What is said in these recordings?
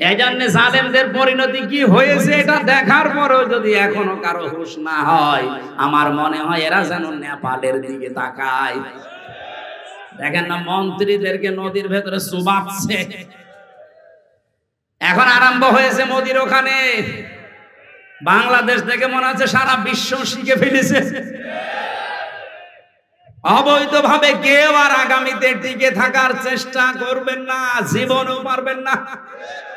এই জন্য জালেমদের পরিণতি কি হয়েছে এটা দেখার পরেও যদি এখনো কারো হুঁশ না হয়, আমার মনে হয় এরা যেন নেপালের দিকে তাকায়। দেখেন না মন্ত্রীদেরকে নদীর ভেতরে চুবাচ্ছে। এখন আরম্ভ হয়েছে মোদির ওখানে। বাংলাদেশ থেকে মনে হচ্ছে সারা বিশ্ব শিখে ফেলেছে। অবৈধভাবে কেউ আর আগামীতে টিকে থাকার চেষ্টা করবেন না, জীবনেও পারবেন না।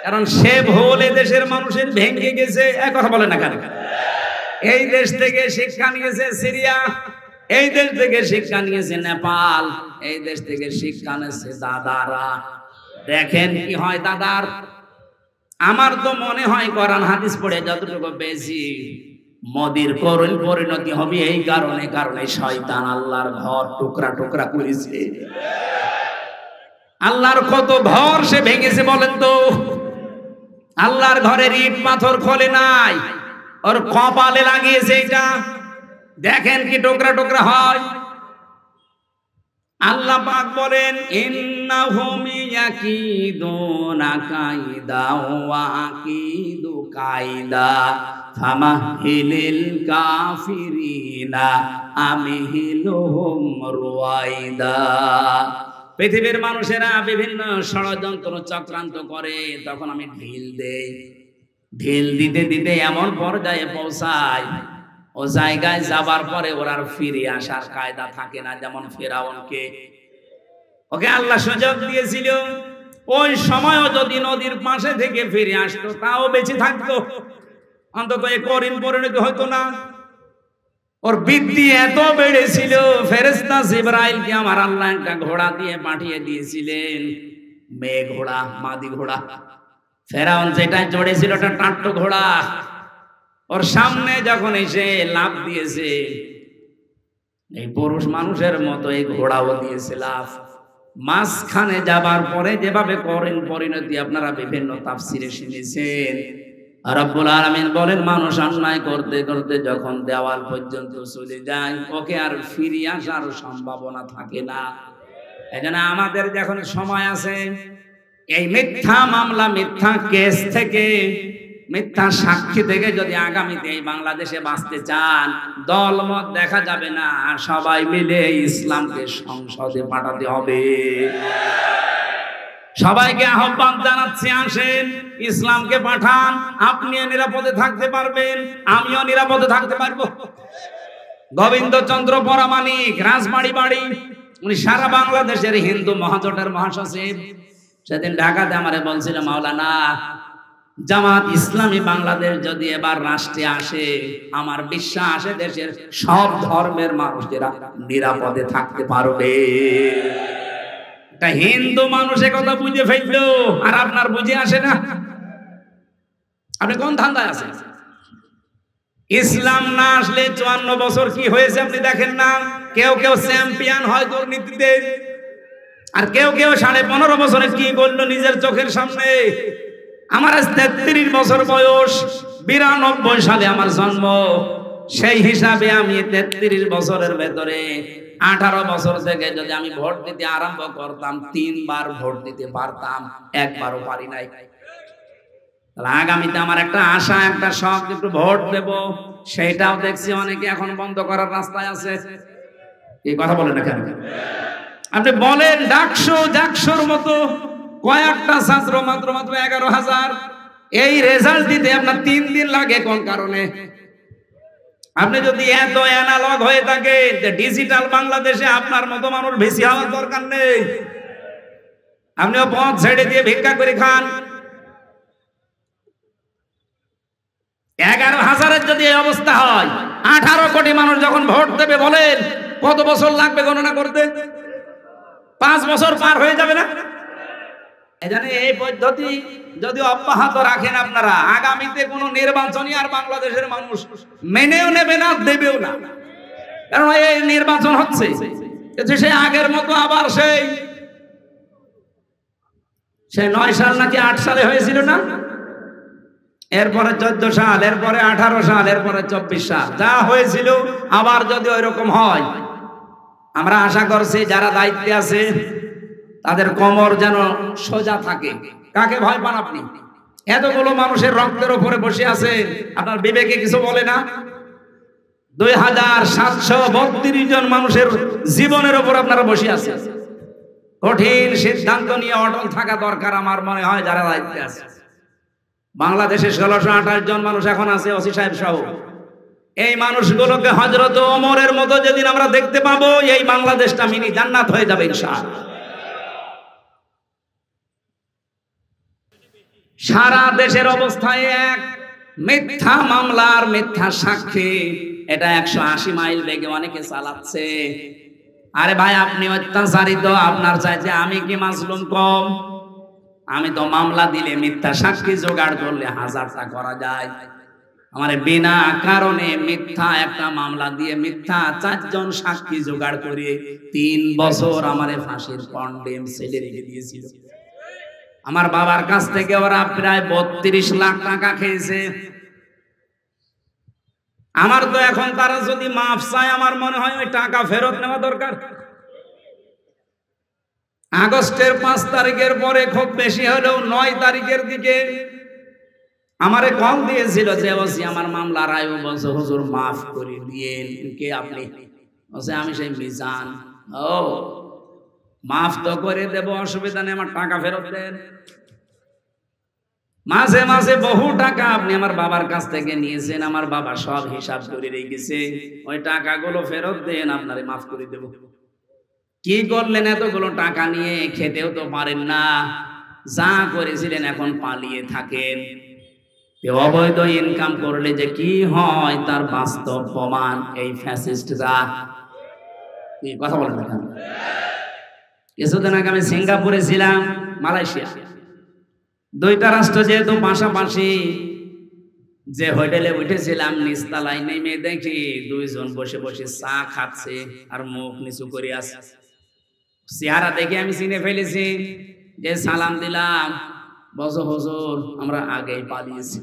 কারণ সে ভুল দেশের মানুষের ভেঙে গেছে। এক কথা বলেন না কেন? এই দেশ থেকে শিক্ষা নিয়েছে সিরিয়া, এই দেশ থেকে শিক্ষা নিয়েছে নেপাল, এই দেশ থেকে শিক্ষা নিয়েছে দাদারা। দেখেন কি হয় দাদার। আমার তো মনে হয় কোরআন হাদিস পড়ে যতটুকু বেশি, মোদির করুণ পরিণতি হবে এই কারণে শয়তান আল্লাহর ঘর টুকরা টুকরা করেছে। আল্লাহর কত ঘর সে ভেঙেছে বলেন তো? আল্লাহর ঘরের ইট পাথর খোলে নাই, ওর কপালে লাগিয়েছে এটা। দেখেন কি টুকরা টুকরা হয়। আল্লাহ পাক বলেন ইন্নাহুম ইয়াকিদুনা কাইদা ওয়া আকিদু কাইদা ফামাহিলিল কাফিরিনা আমহিলুহুম রুয়াইদা। পৃথিবীর মানুষেরা বিভিন্ন ষড়যন্ত্র চক্রান্ত করে, তখন আমি ঢিল দেই। ঢিল দিতে দিতে এমন পর্যায়ে পৌঁছায়, ও জায়গায় যাবার পরে ওর আর ফিরে আসার কায়দা থাকে না। যেমন ফেরাউনকে, ওকে আল্লাহ সুযোগ দিয়েছিল, ওই সময়ও যদি নদীর পাশে থেকে ফিরে আসতো তাও বেঁচে থাকতো, অন্তত এ করুণ পরিণতি হতো না। ওর বৃদ্ধি এত বেড়েছিল, ফেরেশতা জিবরাইলকে আমার আল্লাহ একটা ঘোড়া দিয়ে পাঠিয়ে দিয়েছিলেন, মেয়ে ঘোড়া, মাদি ঘোড়া। ফেরাউন যেটা চড়েছিল ওটা টাট্টো ঘোড়া। ওর সামনে যখন এসে লাফ দিয়েছে, এই পুরুষ মানুষের মতো এই ঘোড়াও দিয়েছে লাফ। মাঝখানে যাবার পরে যেভাবে করুণ পরিণতি আপনারা বিভিন্ন তাফসিরে শুনেছেন। রব্বুল আলামিন বলেন মানুষ অন্যায় করতে করতে যখন দেওয়াল পর্যন্ত চলে যায়, ওকে আর ফিরে আসার সম্ভাবনা থাকে না। এজন্য আমাদের যখন সময় আছে, এই মিথ্যা মামলা, মিথ্যা কেস থেকে, মিথ্যা সাক্ষী থেকে যদি আগামীতে এই বাংলাদেশে বাঁচতে চান, দলমত দেখা যাবে না, সবাই মিলে ইসলামকে সংসদে পাঠাতে হবে। সবাইকে আহ্বান জানাচ্ছি, আসেন ইসলামকে পাঠান। আপনিও নিরাপদে থাকতে পারবেন, আমিও নিরাপদে থাকতে পারবো। গোবিন্দচন্দ্র পরামানিক, রাজবাড়ি বাড়ি, উনি সারা বাংলাদেশের হিন্দু মহাজোটের মহাসচিব। সেদিন ঢাকাতে আমারে বলছিল, মাওলানা জামাত ইসলামী বাংলাদেশ যদি এবার রাষ্ট্রে আসে, আমার বিশ্বাস দেশের সব ধর্মের মানুষেরা নিরাপদে থাকতে পারবে। হিন্দু মানুষের কথা বুঝে ফেললো, আর আপনার বুঝে আসে না। আপনি কোন ধান্দায় আছেন? ইসলাম না আসলে 54 বছর কি হয়েছে আপনি দেখেন না। কেউ কেউ চ্যাম্পিয়ন হয় দুর্নীতিতে, আর কেউ কেউ 15.5 বছরে কি করলো নিজের চোখের সামনে। আমার আজ 33 বছর বয়স, 92 সালে আমার জন্ম। সেই হিসাবে আমি 33 বছরের ভেতরে 18 বছর থেকে যদি আমি ভোট দিতে আরম্ভ করতাম, 3 বার ভোট দিতে পারতাম, একবারও পারি নাই। আগামীতে আমার একটা আশা, একটা শখ, একটু ভোট দেব। সেটাও দেখছি অনেকে এখন বন্ধ করার রাস্তায় আছে। এই কথা বলেন না কেন? আপনি বলেন ডাকসুর মতো কয়েকটা ছাত্র, মাত্র 11,000, এই রেজাল্ট দিতে আপনার 3 দিন লাগে। কোন কারণে? আপনি যদি এত অ্যানালগ হয়ে থাকে, ডিজিটাল বাংলাদেশে আপনার মতো মানুষ বেশি হওয়ার দরকার নেই। আপনিও পথ ছেড়ে দিয়ে ভিক্ষা করে খান। 11,000-এর যদি এই অবস্থা হয়, 18 কোটি মানুষ যখন ভোট দেবে, বলেন কত বছর লাগবে গণনা করতে? 5 বছর পার হয়ে যাবে না? এজন্য এই পদ্ধতি যদি অব্যাহত রাখেন আপনারা, আগামীতে কোন নির্বাচনই আর বাংলাদেশের মানুষ মেনেও নেবে না, দেবেও না। কারণ এই নির্বাচন হচ্ছে সে আগের মতো আবার সেই 9 সাল নাকি 8 সালে হয়েছিল না, এরপরে 14 সাল, এরপরে 18 সাল, এরপরে 24 সাল, যা হয়েছিল আবার যদি ওই রকম হয়, আমরা আশা করছি যারা দায়িত্বে আছে তাদের কোমর যেন সোজা থাকে। কাকে ভয় পান আপনি? এতগুলো মানুষের রক্তের উপরে বসে আছে, আপনার বিবেকে কিছু বলে না? 2732 জন মানুষের জীবনের উপর আপনারা বসে আছেন। কঠিন সিদ্ধান্ত নিয়ে অটল থাকা দরকার আমার মনে হয় যারা দায়িত্বে আছে। বাংলাদেশে 1628 জন মানুষ এখন আছে, ওসি সাহেব সহ। এই মানুষগুলোকে হযরত ওমরের মতো যেদিন আমরা দেখতে পাবো, এই বাংলাদেশটা মিনি জান্নাত হয়ে যাবে ইনশাআল্লাহ। সারা দেশের অবস্থায় এক মিথ্যা মামলার মিথ্যা সাক্ষী, এটা 180 মাইল বেগে অনেকে চালাচ্ছে। আরে ভাই, আপনি অত্যাচারিত, আপনার চাইতে আমি কি মাজলুম কম? আমি তো মামলা দিলে মিথ্যা সাক্ষী জোগাড় করলে 1000টা করা যায়। আমার বিনা কারণে মিথ্যা একটা মামলা দিয়ে মিথ্যা 4 জন সাক্ষী জোগাড় করে 3 বছর আমারে ফাঁসির কন্ডেম সেলে রেখে দিয়েছিল। আমার বাবার কাছ থেকে ওরা প্রায় 32 লাখ টাকা খেয়েছে। আমার তো এখন তারা যদি মাফ চায়, আমার মনে হয় ওই টাকা ফেরত নেওয়া দরকার। আগস্টের 5 তারিখের পরে খুব বেশি হলেও 9 তারিখের দিকে আমারে কল দিয়েছিল যে ওসি আমার মামলা রায় বলছে হুজুর মাফ করে দিয়েন। কে আপনি? বলছে আমি সেই মিজান। ও, মাফ তো করে দেব, অসুবিধা নেই, আমার টাকা ফেরত দেন। মাঝে মাঝে বহু টাকা আপনি আমার বাবার কাছ থেকে নিয়েছেন, আমার বাবা সব হিসাব করে রেখেছে, ওই টাকাগুলো ফেরত দেন, আপনারে মাফ করে দেব। কি করলেন এতগুলো টাকা নিয়ে? খেতেও তো পারেন না, যা করেছিলেন এখন পালিয়ে থাকেন। অবৈধ ইনকাম করলে যে কি হয় তার বাস্তব প্রমাণ এই ফ্যাসিস্টরা। কথা বলেন না? কিছুদিন আগে আমি সিঙ্গাপুরে ছিলাম, মালয়েশিয়া, দুইটা রাষ্ট্র যেহেতু পাশাপাশি, যে হোটেলে উঠেছিলাম নিচতলায় নেমে দেখি 2 জন বসে বসে চা খাচ্ছে আর মুখ নিচু করে আছে। চেহারা দেখে আমি চিনে ফেলেছি, যে সালাম দিলাম, বসো হুজুর আমরা আগেই পালিয়েছি।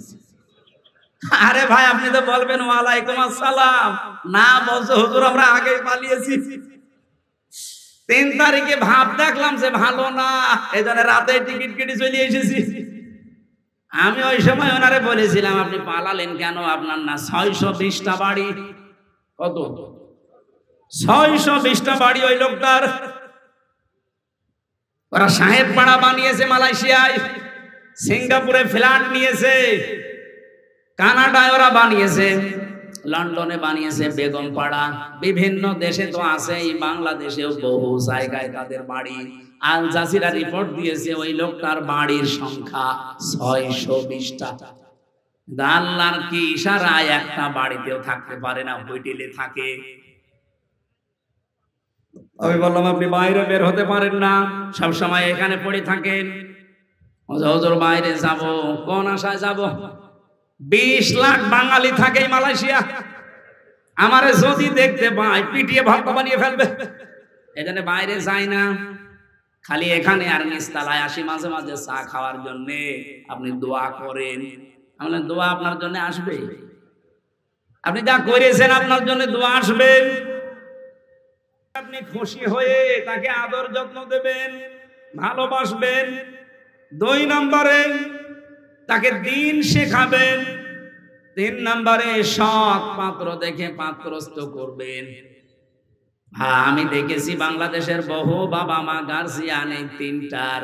আরে ভাই, আপনি তো বলবেন ওয়ালাইকুম আসসালাম, না বসো হুজুর আমরা আগেই পালিয়েছি। 3 তারিখে ভাব দেখলাম যে ভালো না, এজন্য রাতে টিকিট কেটে চলে এসেছি। আমি ওই সময় ওনারে বলেছিলাম আপনি পালালেন কেন? আপনার না 620টা বাড়ি? কত? 620টা বাড়ি ওই লোকটার। ওরা সাহেব পাড়া বানিয়েছে মালয়েশিয়ায়, সিঙ্গাপুরে ফ্ল্যাট নিয়েছে, কানাডায় ওরা বানিয়েছে, লন্ডনে বানিয়েছে বেগম পাড়া, বিভিন্ন দেশে তো আছে, এই বাংলাদেশেও বহু জায়গায় তাদের বাড়ি। আল জাজিরা রিপোর্ট দিয়েছে ওই লোকটার বাড়ির সংখ্যা 620টা। আল্লাহর কি ইশারায় একটা বাড়িতেও থাকতে পারে না, হোটেলে থাকে। আমি বললাম আপনি বাইরে বের হতে পারেন না, সব সময় এখানে পড়ে থাকেন। হুজুর বাইরে যাব, কোন আশায় যাব? 20 লাখ বাঙালি থাকে মালয়েশিয়া, আমারে যদি দেখতে পায় পিটিয়ে ভক্ত বানিয়ে ফেলবে, এজন্য বাইরে যাই না, খালি এখানে আর নিচতলায় আসি মাঝে মাঝে চা খাওয়ার জন্য। আপনি দোয়া করেন। আমি বললাম দোয়া আপনার জন্য আসবে, আপনি যা করেছেন আপনার জন্য দোয়া আসবে। আপনি খুশি হয়ে তাকে আদর যত্ন দেবেন, ভালোবাসবেন। 2 নম্বরে তাকে দ্বীন শেখাবেন। 3 নম্বরে সৎ পাত্র দেখে পাত্রস্থ করবেন। হ্যাঁ, আমি দেখেছি বাংলাদেশের বহু বাবা মা গার্জিয়ান এই 3টার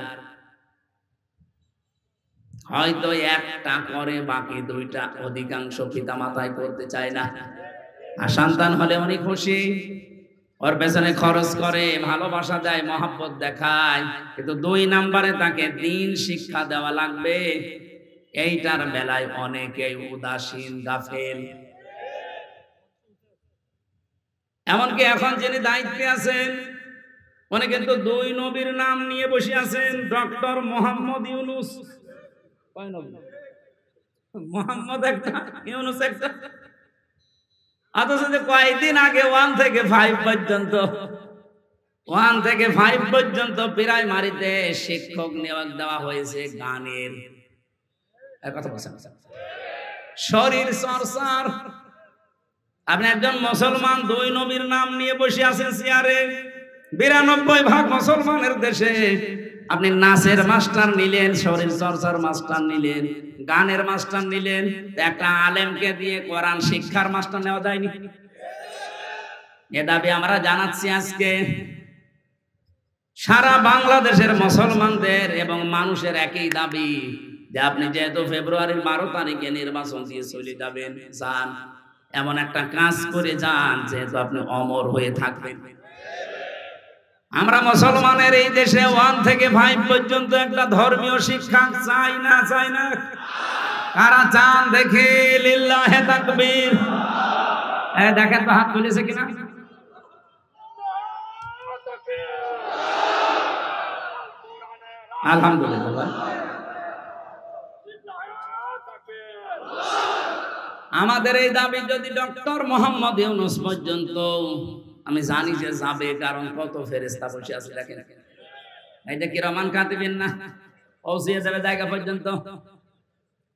হয়তো একটা করে, বাকি 2টা অধিকাংশ পিতা মাতায় করতে চায় না। আর সন্তান হলে উনি খুশি, ওর পেছনে খরচ করে, ভালোবাসা দেয়, মহব্বত দেখায়, কিন্তু 2 নম্বরে তাকে দ্বীন শিক্ষা দেওয়া লাগবে। এইটার বেলায় অনেকেই উদাসীন, গাফেল। এমনকি এখন যিনি দায়িত্বে আছেন উনি কিন্তু 2 নবীর নাম নিয়ে বসে আছেন, ডক্টর মোহাম্মদ ইউনুস। মোহাম্মদ একটা, ইউনুস একটা। অথচ কয়েকদিন আগে 1 থেকে 5 পর্যন্ত প্রাইমারিতে শিক্ষক নিয়োগ দেওয়া হয়েছে গানের। কথা বলছেন শরীর চর্চার। আপনি একজন মুসলমান 2 নবীর নাম নিয়ে বসে আছেন চেয়ারে। 92% মুসলমানের দেশে আপনি নাচের মাস্টার নিলেন, শরীর চর্চার মাস্টার নিলেন, গানের মাস্টার নিলেন, একটা আলেমকে দিয়ে কোরআন শিক্ষার মাস্টার নেওয়া যায়নি? এ দাবি আমরা জানাচ্ছি আজকে। সারা বাংলাদেশের মুসলমানদের এবং মানুষের একই দাবি যে আপনি যেহেতু ফেব্রুয়ারির 12 তারিখে নির্বাচন দিয়ে চলে যাবেন, যান, এমন একটা কাজ করে যান যেহেতু আপনি অমর হয়ে থাকবেন। আমরা মুসলমানের এই দেশে 1 থেকে 5 পর্যন্ত একটা ধর্মীয় শিক্ষা চাই না? চাই না? কারা চান দেখে? লিল্লাহে তাকবীর। দেখেন তো হাত তুলেছে কিনা? আলহামদুলিল্লাহ। আমাদের এই দাবি যদি ডক্টর মোহাম্মদ ইউনূস পর্যন্ত, আমি জানি যে যাবে, কারণ কত ফেরেশতা বসে আছে দেখেন, এইটা কি রহমান কাতিবিন না? পৌঁছে যাবে জায়গা পর্যন্ত।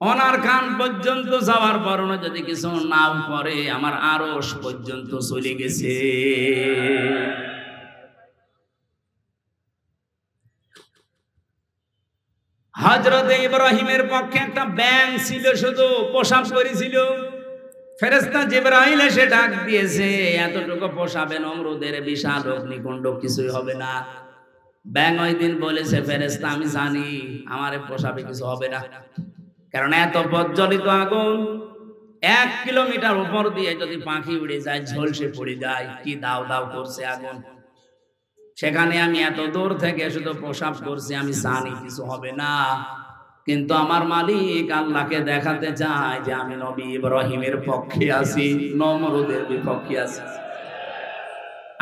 ওনার কান পর্যন্ত যাওয়ার পরও যদি কিছু নাও করে, আমার আরশ পর্যন্ত চলে গেছে। হযরত ইব্রাহিমের পক্ষে একটা ব্যাঙ ছিল, শুধু পোশাক করেছিল। ফেরেশতা জিবরাইল এসে ডাক দিয়েছে, এতটুকু পোষাবে নমরুদের বিশাল অগ্নিকুণ্ড, কিছুই হবে না। ব্যাঙ ওই দিন বলেছে, ফেরেশতা আমি জানি আমার পোষাবে, কিছু হবে না, কারণ এত প্রজ্বলিত আগুন 1 কিলোমিটার উপর দিয়ে যদি পাখি উড়ে যায়, ঝলসে পড়ে যায়, কি দাও দাও করছে আগুন। সেখানে আমি এত দূর থেকে শুধু প্রসাব করছি, আমি জানি কিছু হবে না, কিন্তু আমার মালিক আল্লাহকে দেখাতে চায় যে আমি নবী ইব্রাহিমের পক্ষে আছি, নমরুদের বিপক্ষে আছি।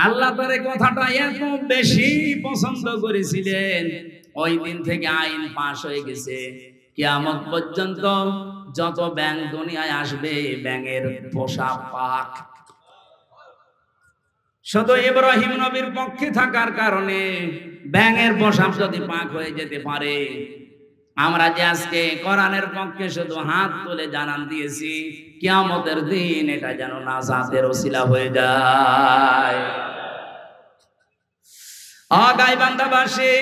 আল্লাহ তার এই কথাটা এত বেশি পছন্দ করেছিলেন, ওই দিন থেকে আইন পাশ হয়ে গেছে, কিয়ামত পর্যন্ত যত ব্যাঙ দুনিয়ায় আসবে, ব্যাঙের পোষা পাক। শুধু ইব্রাহিম নবীর পক্ষে থাকার কারণে ব্যাঙের পোশাক যদি পাক হয়ে যেতে পারে, আমরা যে আজকে কোরআনের পক্ষে শুধু হাত তুলে জানান দিয়েছি, কিয়ামতের দিন এটা যেন নাজাতের ওসিলা হয়ে যায়। গাইবান্ধাবাসী,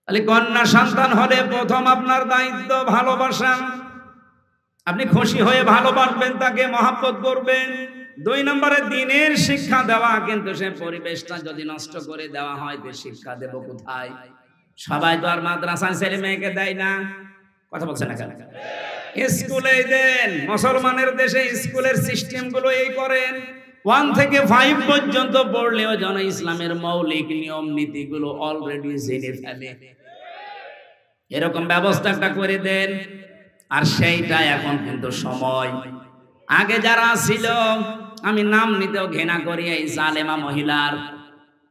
তাহলে কন্যা সন্তান হলে প্রথম আপনার দায়িত্ব ভালোবাসা। আপনি খুশি হয়ে ভালোবাসবেন, তাকে মহব্বত করবেন। 2 নম্বরে দিনের শিক্ষা দেওয়া, কিন্তু সে পরিবেশটা যদি নষ্ট করে দেওয়া হয়, তো শিক্ষা দেব কোথায়? সবাই তো আর মাদ্রাসায় ছেলে মেয়েকে দেয় না, কথা বলছে না কেন? স্কুলে দেন। মুসলমানের দেশে স্কুলের সিস্টেম গুলো এই করেন, 1 থেকে 5 পর্যন্ত পড়লেও যেন ইসলামের মৌলিক নিয়ম নীতিগুলো অলরেডি জেনে ফেলে, এরকম ব্যবস্থাটা করে দেন। আর সেইটা এখন কিন্তু সময়। আগে যারা ছিল, আমি নাম নিতেও ঘৃণা করি, এই জালেমা মহিলার,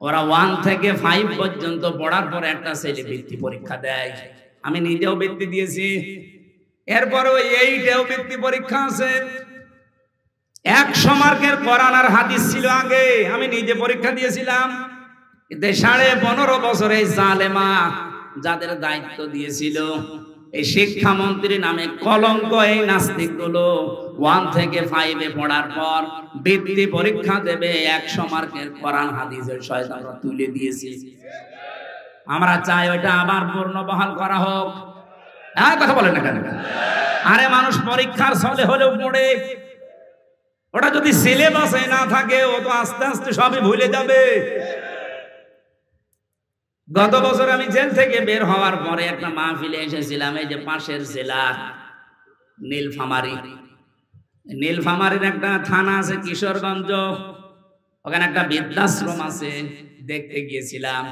ওরা 1 থেকে 5 পর্যন্ত পড়ার পর একটা ছেলে বৃত্তি পরীক্ষা দেয়। আমি নিজেও বৃত্তি দিয়েছি, এরপরে 8এও বৃত্তি পরীক্ষা আছে। 100 মার্কের কোরআন আর হাদিস ছিল আগে, আমি নিজে পরীক্ষা দিয়েছিলাম। কিন্তু 15.5 বছরে জালেমা যাদের দায়িত্ব দিয়েছিল, এই শিক্ষামন্ত্রী নামে কলঙ্ক, এই নাস্তিক গুলো 1 থেকে 5-এ পড়ার পর বৃত্তি পরীক্ষা দেবে, 100 মার্কের কোরআন হাদিসের শয়তানরা তুলে দিয়েছে। আমরা চাই ওইটা আবার পূর্ণ বহাল করা হোক। কথা বলেন না কেন? আরে মানুষ পরীক্ষার ছলে হলেও পড়ে, ওটা যদি সিলেবাসে না থাকে, ও তো আস্তে আস্তে সবই ভুলে যাবে। গত বছর আমি জেল থেকে বের হওয়ার পরে একটা মাহফিলে এসেছিলাম, এই যে পাশের জেলা নীলফামারী। নীলফামারীর একটা থানা আছে কিশোরগঞ্জ, ওখানে একটা বৃদ্ধাশ্রম আছে, দেখতে গিয়েছিলাম।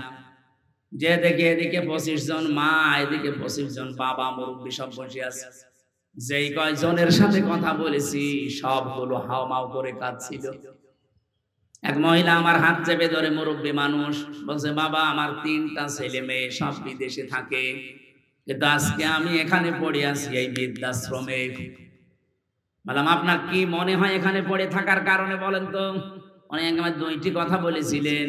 যে দেখে এদিকে 25 জন মা, এদিকে 25 জন বাবা, মুরব্বী সব বসে আছে। যেই কয়জনের সাথে কথা বলেছি, সবগুলো হাওমাও করে কাঁদছিল। এক মহিলা আমার হাত চেপে ধরে, মুরব্বী মানুষ, বলছে, বাবা আমার 3টা ছেলে মেয়ে, সব বিদেশে থাকে, কিন্তু আজকে আমি এখানে পড়ে আছি এই বৃদ্ধাশ্রমে। বললাম, আপনার কি মনে হয় এখানে পড়ে থাকার কারণে বলেন তো? উনি আমার 2টি কথা বলেছিলেন।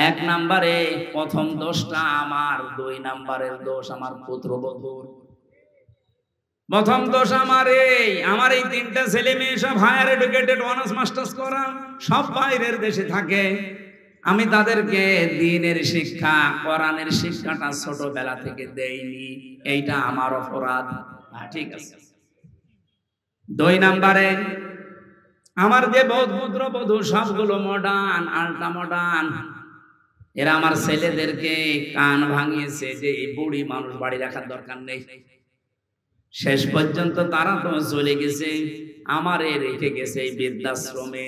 1 নম্বরে প্রথম দোষটা আমার, 2 নম্বরের দোষ আমার পুত্রবধূর। প্রথম দোষ আমার এই 3টা ছেলে মেয়ে সব হায়ার এডুকেটেড, অনার্স মাস্টার্স করা, সব বাইরের দেশে থাকে। আমি তাদেরকে দ্বীনের শিক্ষা, কোরআনের শিক্ষাটা ছোটবেলা থেকে দেইনি, এইটা আমার অপরাধ। ঠিক আছে। 2 নম্বরে, আমার যে পুত্র বধূ সবগুলো মডার্ন, আল্ট্রা মডার্ন। এরা আমার ছেলেদেরকে কান ভাঙিয়েছে যে এই বুড়ি মানুষ বাড়ি রাখার দরকার নেই। শেষ পর্যন্ত তারা তো চলে গেছে, আমারে রেখে গেছে এই বৃদ্ধাশ্রমে।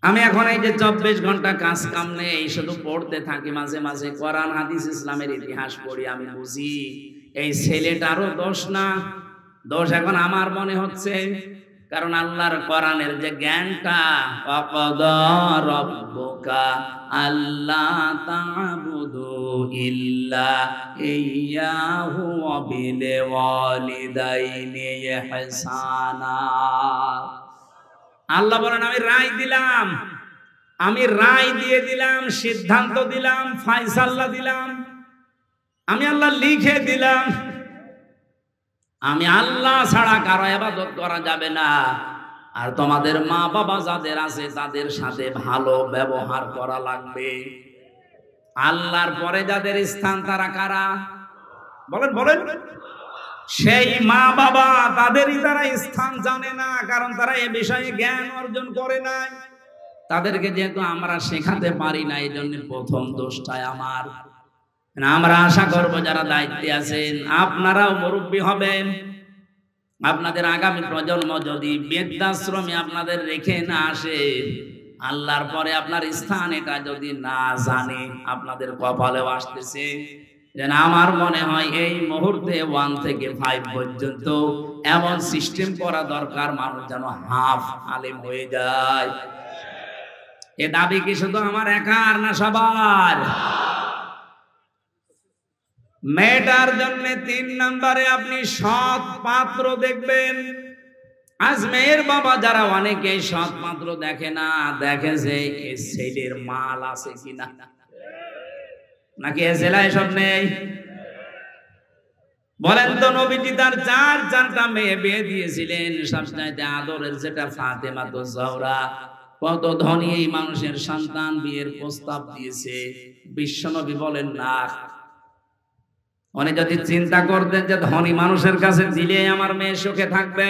আমি এখন এই যে 24 ঘন্টা কাজ কাম নেই, শুধু পড়তে থাকি, মাঝে মাঝে কোরআন হাদিস ইসলামের ইতিহাস পড়ি। আমি বুঝি এই ছেলেটারও দোষ না, দোষ এখন আমার মনে হচ্ছে। কারণ আল্লাহর কোরআনের যে জ্ঞানটা, ওয়াকাদা রাব্বুকা আল্লা তা'বুদু ইল্লা ইয়্যাহু ওয়া বিল ওয়ালিদাইনি ইহসানা। আল্লাহ বলেন আমি রায় দিলাম, আমি রায় দিয়ে দিলাম, সিদ্ধান্ত দিলাম, ফয়সালা দিলাম, আমি আল্লাহ লিখে দিলাম, আমি আল্লাহ ছাড়া কারো ইবাদত করা যাবে না। আর তোমাদের মা বাবা যাদের আছে তাদের সাথে ভালো ব্যবহার করা লাগবে। আল্লাহর পরে যাদের স্থান তারা কারা? বলেন বলেন। সেই মা বাবা, তাদেরই তারা স্থান জানে না, কারণ তারা এ বিষয়ে জ্ঞান অর্জন করে নাই। তাদেরকে যেহেতু আমরা শেখাতে পারি না, এই জন্য প্রথম দোষটাই আমার। আমরা আশা করব যারা দায়িত্বে আছেন আপনারাও মুরব্বী হবেন। আপনাদের আগামী প্রজন্ম যদি বৃদ্ধাশ্রমে আপনাদের রেখে না আসে, আল্লাহর পরে আপনার স্থান এটা যদি না জানে, আপনাদের কপালেও আসতেছে। যেন আমার মনে হয় এই মুহূর্তে 1 থেকে 5 পর্যন্ত এমন সিস্টেম করা দরকার, মানুষ যেন হাফ আলেম হয়ে যায়। এ দাবি কি শুধু আমার একার না সবার? মেয়েটার জন্য 3 নম্বরে আপনি সৎ পাত্র দেখবেন। আজ মেয়ের বাবা যারা অনেকে সৎ পাত্র দেখে না, দেখে যে এই ছেলের মাল আছে কিনা, নাকি এ ছেলে এসব নেই। বলেন তো, নবীজি তার 4টা মেয়ে বিয়ে দিয়েছিলেন, সবচাইতে আদরের যেটা ফাতেমা তো জহরা। কত ধনী এই মানুষের সন্তান বিয়ের প্রস্তাব দিয়েছে, বিশ্বনবী বলেন না। উনি যদি চিন্তা করতেন যে ধনী মানুষের কাছে দিলে আমার মেয়ে সুখে থাকবে,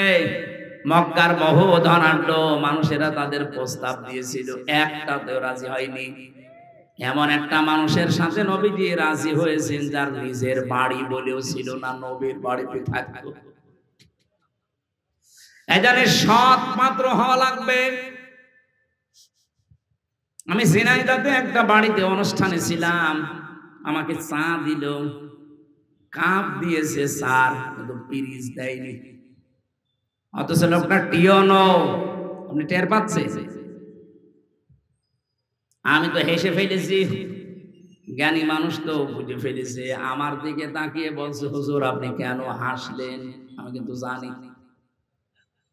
মক্কার বহু ধনাঢ্য মানুষেরা তাদের প্রস্তাব দিয়েছিল, একটাতেও রাজি হয়নি। এমন একটা মানুষের সাথে নবীজি রাজি হয়েছেন যার নিজের বাড়ি বলেও ছিল না, নবীর বাড়িতে থাকতো। এজন্য সৎ পাত্র হওয়া লাগবে। আমি ঝিনাইদহে একটা বাড়িতে অনুষ্ঠানে ছিলাম, আমাকে চা দিল, কাপ দিয়েছে স্যার, কিন্তু পিরিচ দেয়নি। অথচ লোকটা টিয়নো, আপনি টের পাচ্ছেন? আমি তো হেসে ফেলেছি, জ্ঞানী মানুষ তো বুঝে ফেলেছে। আমার দিকে তাকিয়ে বলছে, হুজুর আপনি কেন হাসলেন? আমি কিন্তু জানি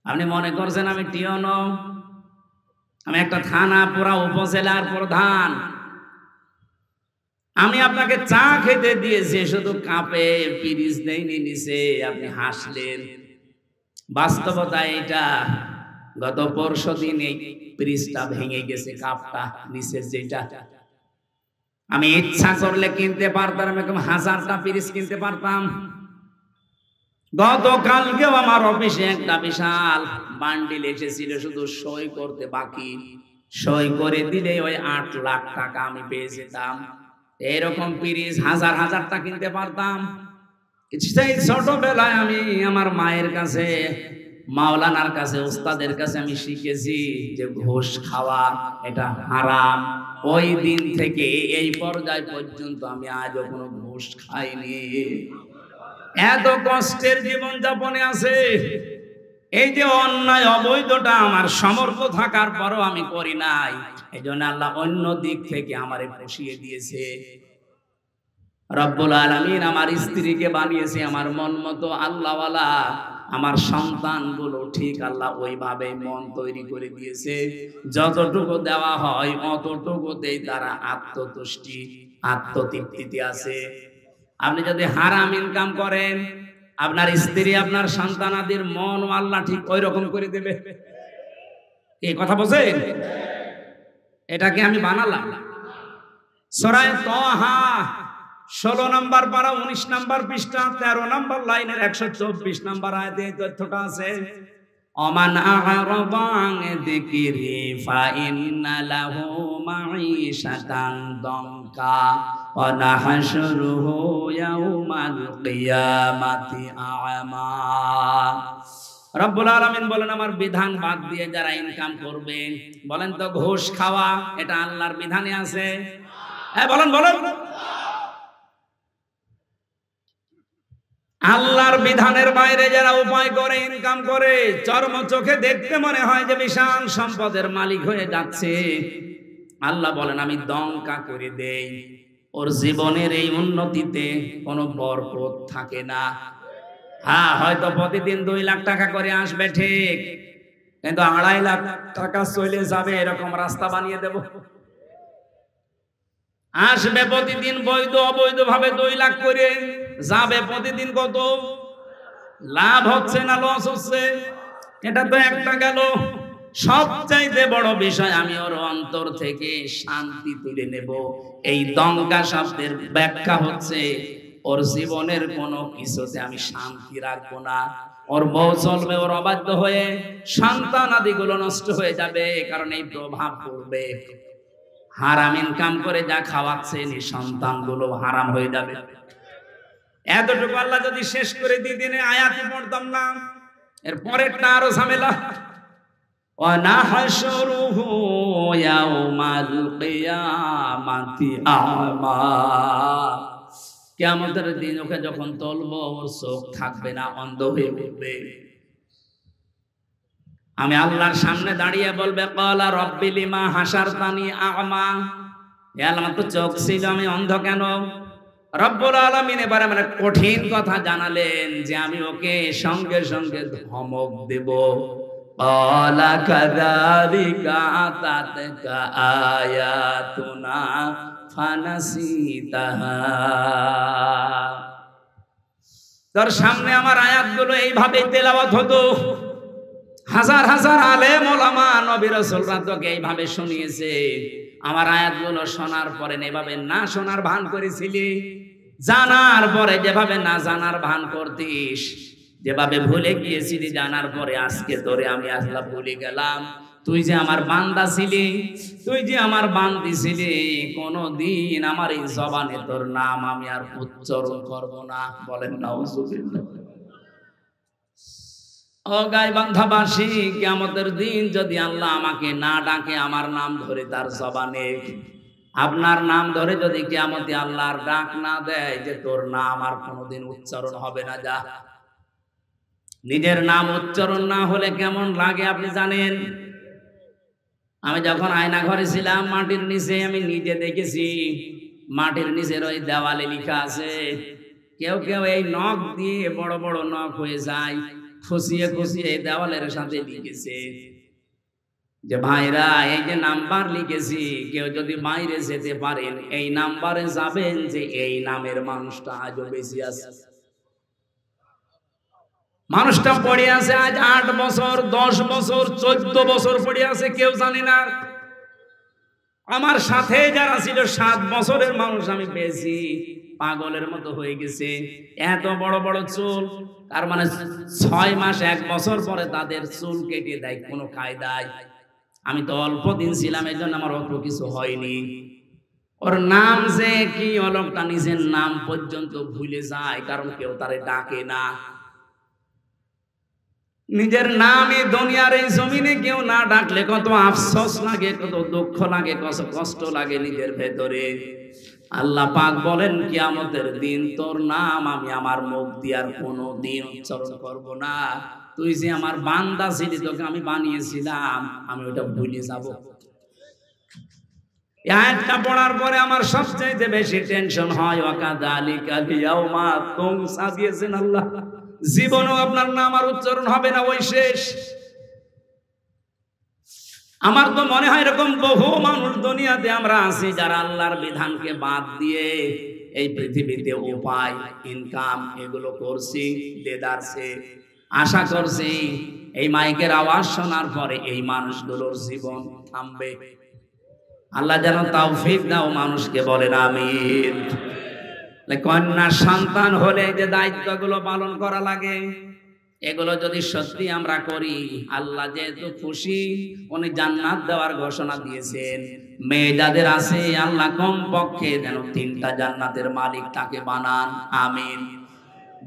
আপনি মনে করছেন আমি টিয়নো। আমি একটা থানা পুরা উপজেলার প্রধান। আমি আপনাকে চা খেতে দিয়েছি, শুধু কাপে পিরিচ দেয়নি নিচে, আপনি হাসলেন। বাস্তবতা এটা, গত পরশু দিন এই পিরিচটা ভেঙে গেছে, কাপটা নিচে যেটা। আমি ইচ্ছা করলে কিনতে পারতাম, এরকম 1000টা পিরিচ কিনতে পারতাম। গতকালকেও আমার অফিসে একটা বিশাল বান্ডিল এসেছিল, শুধু সই করতে বাকি। সই করে দিলে ওই 8 লাখ টাকা আমি পেয়ে যেতাম। এরকম পিরিচ 1000টা কিনতে পারতাম। সেই ছোটবেলায় আমি আমার মায়ের কাছে, মাওলানার কাছে, ওস্তাদের কাছে আমি শিখেছি যে ঘুষ খাওয়া এটা হারাম। ওই দিন থেকে এই পর্যায় পর্যন্ত আমি আজও কোনো ঘুষ খাইনি। এত কষ্টের জীবন যাপনে আছে। এই যে অন্যায় অবৈধটা আমার সামর্থ্য থাকার পরও আমি করি নাই, এই জন্য আল্লাহ অন্য দিক থেকে আমারে বসিয়ে দিয়েছে। রব্বুল আলামিন আমার স্ত্রীকে বানিয়েছে আমার মন মতো আল্লাহওয়ালা, আমার সন্তানগুলো ঠিক আল্লাহ ওইভাবে মন তৈরি করে দিয়েছে। যতটুকু দেওয়া হয় অতটুকুতেই তারা আত্মতুষ্টি, আত্মতৃপ্তিতে আছে। আপনি যদি হারাম ইনকাম করেন, আপনার স্ত্রী, আপনার সন্তানাদের মন আল্লাহ ঠিক ওই রকম করে দেবে। এই কথা বোঝেন? এটাকে আমি বানালাম। সূরা তাহা 16 নম্বর পারা 19 নম্বর পৃষ্ঠা 13 নম্বর লাইনের 124 নম্বর আয়াতে এই তথ্যটা আছে। ওমান আ'রাদা আন যিকরি ফাইন্না লাহু মাঈশাতান দানকা ওয়া নাহশুরুহু ইয়াওমাল কিয়ামাতি আ'মা। রব্বুল আলামিন বলেন, আমার বিধান বাদ দিয়ে যারা ইনকাম করবে, বলেন তো ঘুষ খাওয়া এটা আল্লাহর বিধানে আছে? হ্যাঁ বলেন বলেন। আল্লাহর বিধানের বাইরে যারা উপায় করে ইনকাম করে, চর্ম চোখে দেখতে মনে হয় যে বিশাল সম্পদের মালিক হয়ে যাচ্ছে, আল্লাহ বলেন আমি দঙ্কা করে দেই, ওর জীবনের এই উন্নতিতে কোনো বরকত থাকে না। হ্যাঁ, হয়তো প্রতিদিন 2 লাখ টাকা করে আসবে ঠিক, কিন্তু 2.5 লাখ টাকা চলে যাবে এরকম রাস্তা বানিয়ে দেব। আসবে প্রতিদিন বৈধ অবৈধ ভাবে 2 লাখ করে, যাবে প্রতিদিন কত? লাভ হচ্ছে না লস হচ্ছে? এটা তো একটা গেল। সবচাইতে বড় বিষয়, আমি ওর অন্তর থেকে শান্তি তুলে নেব। এই দঙ্কা শব্দের ব্যাখ্যা হচ্ছে ওর জীবনের কোনো কিছুতে আমি শান্তি রাখবো না। ওর বউ চলবে ওর অবাধ্য হয়ে, সন্তান আদিগুলো নষ্ট হয়ে যাবে, কারণ এই প্রভাব পড়বে। হারাম ইনকাম করে যা খাওয়াচ্ছেন এই সন্তানগুলো হারাম হয়ে যাবে। এতটুকু আল্লাহ যদি শেষ করে দিনে আয়াতই পড়তাম না, এর পরেরটা আরো ঝামেলা। ওয়া নাহশুরুহু ইয়াওমাল কিয়ামাতি আ'মা। কিয়ামতের দিন ওকে যখন তুলবো, ওর চোখ থাকবে না, অন্ধ হয়ে উঠবে। আমি আল্লাহর সামনে দাঁড়িয়ে বলবে, ক্বালা রাব্বি লিমা হাসারতানি আ'মা। হে আল্লাহ, আমার তো চোখ ছিল, আমি অন্ধ কেন? রব্বুল আলামিন এবারে মানে কঠিন কথা জানালেন যে আমি ওকে সঙ্গে সঙ্গে ধমক দেব। ক্বালা কাযালিকা আতাতকা আয়াতুনা ফানাসিতাহা। তোর সামনে আমার আয়াতগুলো এইভাবে তেলাওয়াত হতো, হাজার হাজার আলেম ওলামা নবী রাসূলরা তোকে এইভাবে শুনিয়েছে। আমার আয়াতগুলো শোনার পরে এভাবে না শোনার ভান করেছিলি, জানার পরে যেভাবে না জানার ভান করতিস, যেভাবে ভুলে গিয়েছিলি জানার পরে, আজকে তোরে আমি আল্লাহ ভুলে গেলাম। তুই যে আমার বান্দা ছিলি, তুই যে আমার বান্দি ছিলি, কোনদিন আমার এই জবানে তোর নাম আমি আর উচ্চারণ করব না। বলেন নাউজুবিল্লাহ। ও গাইবান্ধাবাসী, কিয়ামতের দিন যদি আল্লাহ আমাকে না ডাকে, আমার নাম ধরে তার জবানে, আপনার নাম ধরে যদি কিয়ামতে আল্লাহর ডাক না দেয় যে তোর নাম আর কোনোদিন উচ্চারণ হবে না, যা। নিজের নাম উচ্চারণ না হলে কেমন লাগে আপনি জানেন? আমি যখন আয়না ঘরে ছিলাম, মাটির নিচে আমি নিজে দেখেছি, মাটির নিচের ওই দেওয়ালে লেখা আছে, কেউ কেউ এই নখ দিয়ে, বড় বড় নখ হয়ে যায়, খুশিয়ে খুশিয়ে দেওয়ালের সাথে লিখেছে যে ভাইরা এই যে নাম্বার লিখেছি, কেউ যদি বাইরে যেতে পারেন এই নাম্বারে যাবেন, যে এই নামের মানুষটা আজও বেশি আছে। মানুষটা পড়ে আছে আজ 8 বছর, 10 বছর, 14 বছর পড়ে আছে, কেউ জানে না। আমার সাথে যারা ছিল 7 বছরের মানুষ আমি পেয়েছি, পাগলের মতো হয়ে গেছে, এত বড় বড় চুল। তার মানে 6 মাস 1 বছর পরে তাদের চুল কেটে দেয় কোনো কায়দায়। আমি তো অল্প দিন ছিলাম, এই জন্য আমার অত কিছু হয়নি। ওর নাম যে কি, লোকটা নিজের নাম পর্যন্ত ভুলে যায়, কারণ কেউ তারে ডাকে না। নিজের নামই দুনিয়ার এই জমিনে কেউ না ডাকলে কত আফসোস লাগে, কত দুঃখ লাগে, কত কষ্ট লাগে নিজের ভেতরে। আল্লাহ পাক বলেন, কিয়ামতের দিন তোর নাম আমি আমার মুখ দিয়ে আর কোনোদিন উচ্চারণ করব না। তুই যে আমার বান্দা ছিলি, তোকে আমি বানিয়েছিলাম, আমি ওটা ভুলে যাব। এই আয়াতটা পড়ার পরে আমার সবচেয়ে বেশি টেনশন হয়, ওয়াকাযালিকাল ইয়াউমা তুনসা দিয়েছেন আল্লাহ, জীবনেও আপনার নাম আর উচ্চারণ হবে না, ওই শেষ। আমার তো মনে হয় এরকম বহু মানুষ দুনিয়াতে আমরা আছি যারা আল্লাহর বিধানকে বাদ দিয়ে এই পৃথিবীতে উপায়, ইনকাম এগুলো করছি, দেদারছে। আশা করছি এই মাইকের আওয়াজ শোনার পরে এই মানুষগুলোর জীবন থামবে। আল্লাহ যেন তৌফিক দাও মানুষকে, বলেন আমিন। কন্যা সন্তান হলে যে দায়িত্বগুলো পালন করা লাগে, এগুলো যদি সত্যি আমরা করি, আল্লাহ যেহেতু খুশি, উনি জান্নাত দেওয়ার ঘোষণা দিয়েছেন। মেয়ে যাদের আছে, আল্লাহ কমপক্ষে যেন 3টা জান্নাতের মালিক তাকে বানান, আমিন।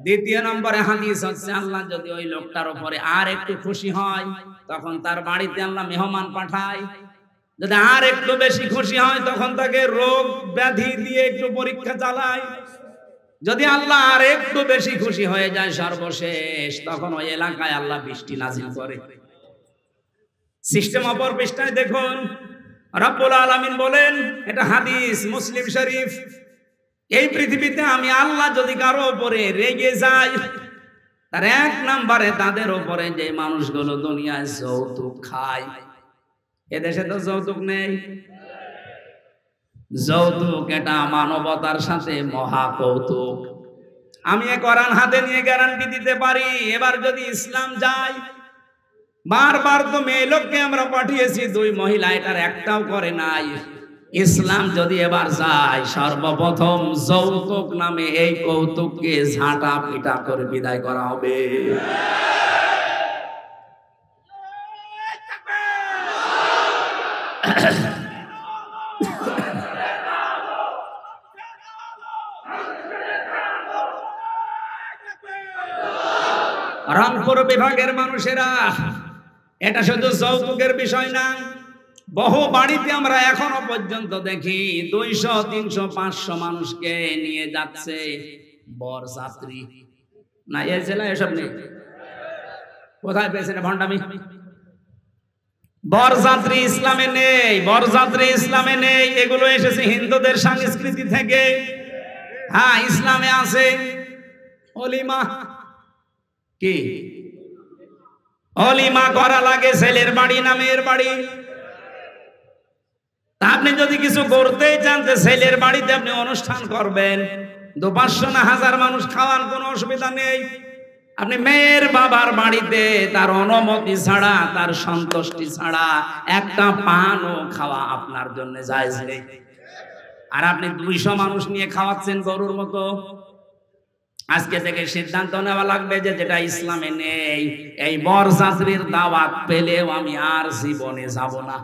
দ্বিতীয় নম্বরে হাদিস হচ্ছে, আল্লাহ যদি ওই লোকটার উপরে আর একটু খুশি হয়, তখন তার বাড়িতে আল্লাহ মেহমান পাঠায়। যদি আর একটু বেশি খুশি হয়, তখন তাকে রোগ ব্যাধি দিয়ে একটু পরীক্ষা চালায়। যদি আল্লাহ আর একটু বেশি খুশি হয়ে যায়, সর্বশেষ তখন ওই এলাকায় আল্লাহ বৃষ্টি নাজিল করে। সিস্টেম অপর পৃষ্ঠায় দেখুন, রব্বুল আলামিন বলেন, এটা হাদিস মুসলিম শরীফ, এই পৃথিবীতে আমি আল্লাহ যদি কারো উপরে রেগে যাই, তার 1 নম্বরে তাদের উপরে যে মানুষগুলো দুনিয়ায় যৌতুক খায়। এদেশে তো যৌতুক নেই। যৌতুক এটা মানবতার সাথে মহা কৌতুক। আমি এ কোরআন হাতে নিয়ে গ্যারান্টি দিতে পারি, এবার যদি ইসলাম যায়, বারবার তো মেয়ে লোককে আমরা পাঠিয়েছি, 2 মহিলা এটার একটাও করে নাই। ইসলাম যদি এবার যায়, সর্বপ্রথম যৌতুক নামে এই কৌতুককে ঝাঁটা পিটা করে বিদায় করা হবে। রংপুর বিভাগের মানুষেরা, এটা শুধু যৌতুকের বিষয় না, বহু বাড়িতে আমরা এখনো পর্যন্ত দেখি 200, 300, 500 মানুষকে নিয়ে যাচ্ছে বরযাত্রী। না, এই জেলায় এসব নেই। কোথায় পেয়েছেন ভণ্ডামি? বরযাত্রী ইসলামে নেই, বরযাত্রী ইসলামে নেই। এগুলো এসেছে হিন্দুদের সংস্কৃতি থেকে। হ্যাঁ, ইসলামে আছে অলিমা। কি অলিমা করা লাগে? ছেলের বাড়ি না মেয়ের বাড়ি? আপনি যদি কিছু করতেই চান, ছেলের বাড়িতে আপনি অনুষ্ঠান করবেন, 200-500 না 1000 মানুষ খাওয়ান, কোনো অসুবিধা নেই। আপনি মেয়ের বাবার বাড়িতে তার অনুমতি ছাড়া, তার সন্তুষ্টি ছাড়া একটা পানও খাওয়া আপনার জন্য জায়েজ নেই। আর আপনি 200 মানুষ নিয়ে খাওয়াচ্ছেন গরুর মতো। আজকে থেকে সিদ্ধান্ত নেওয়া লাগবে যে যেটা ইসলামে নেই, এই বরযাত্রীর দাওয়াত পেলেও আমি আর জীবনে যাব না।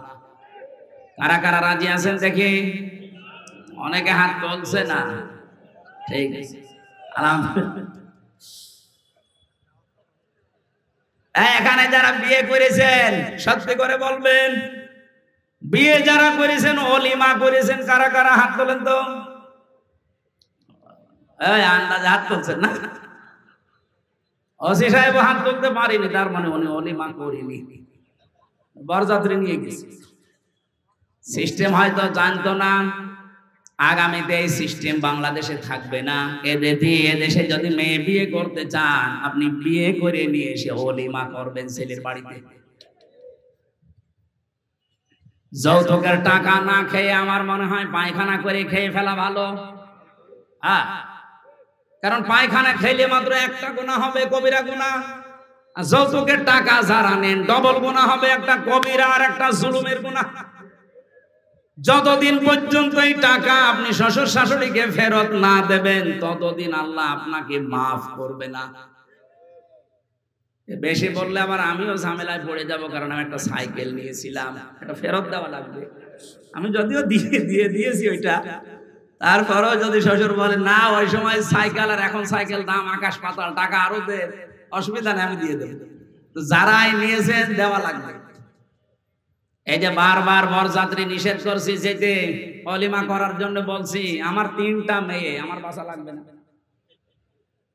কারা কারা রাজি আছেন দেখি? অনেকে হাত তুলছে না। ঠিক আছে, এখানে যারা বিয়ে করেছেন সত্যি করে বলবেন, বিয়ে যারা করেছেন, অলিমা করেছেন, কারা কারা হাত তোলেন তো? আন্দাজে হাত তুলছেন না? ওসি সাহেব হাত তুলতে পারিনি, তার মানে উনি অলিমা করিনি, বরযাত্রী নিয়ে গেছে। সিস্টেম হয়তো জানতো না, আগামীতে এই সিস্টেম বাংলাদেশে থাকবে না। এদেশে যদি মেয়ে বিয়ে করতে চান, আপনি বিয়ে করে নিয়ে এসে অলিমা করবেন ছেলের বাড়িতে। যৌতুকের টাকা না খেয়ে আমার মনে হয় পায়খানা করে খেয়ে ফেলা ভালো। হ্যাঁ, কারণ পায়খানা খেলে মাত্র একটা গুনাহ হবে, কবিরা গুনাহ। আর যৌতুকের টাকা যারা নেন, ডবল গুনাহ হবে, একটা কবিরা আর একটা জুলুমের গুনাহ। যতদিন পর্যন্ত এই টাকা আপনি শ্বশুর শাশুড়িকে ফেরত না দেবেন, ততদিন আল্লাহ আপনাকে মাফ করবে না। বেশি বললে আবার আমিও ঝামেলায় পড়ে যাব, কারণ আমি একটা সাইকেল নিয়েছিলাম, এটা ফেরত দেওয়া লাগবে। আমি যদিও দিয়েছি ওইটা, তারপরেও যদি শ্বশুর বলে না ওই সময় সাইকেল আর এখন সাইকেল দাম আকাশ পাতাল, টাকা আরো দে, অসুবিধা নেই, আমি দিয়ে দেব। তো যারাই নিয়েছেন দেওয়া লাগবে। এই যে বারবার বরযাত্রী নিষেধ করছি যেতে, অলিমা করার জন্য বলছি, আমার 3টা মেয়ে, আমার বাসা লাগবে না।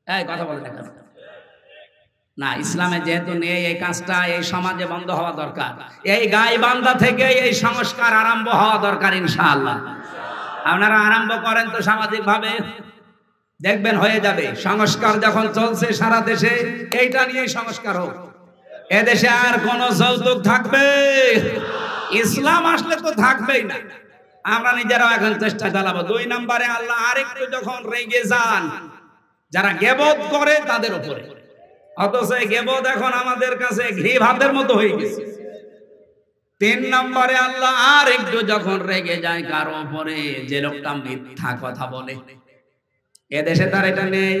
এই কথা বলে দেখা না, ইসলামে যেহেতু নেই এই কাজটা, এই সমাজে বন্ধ হওয়া দরকার। এই গাইবান্ধা থেকে এই সংস্কার আরম্ভ হওয়া দরকার ইনশাআল্লাহ। আপনারা আরম্ভ করেন তো সামাজিক ভাবে, দেখবেন হয়ে যাবে। সংস্কার যখন চলছে সারা দেশে, এইটা নিয়ে সংস্কার হোক। এদেশে আর কোন যৌতুক থাকবে? ইসলাম আসলে তো থাকবেই না। আমরা নিজেরাও এখন চেষ্টা চালাবো। 2 নম্বরে আল্লাহ আরেকটু যখন রেগে যান যারা গীবত করে তাদের উপরে, অথচ গীবত এখন আমাদের কাছে ঘি ভাতের মতো হয়ে গেছে। তিন নম্বরে আল্লাহ আর একটু যখন রেগে যায় কারো উপরে, যে লোকটা মিথ্যা কথা বলে। এদেশে তার এটা নেই।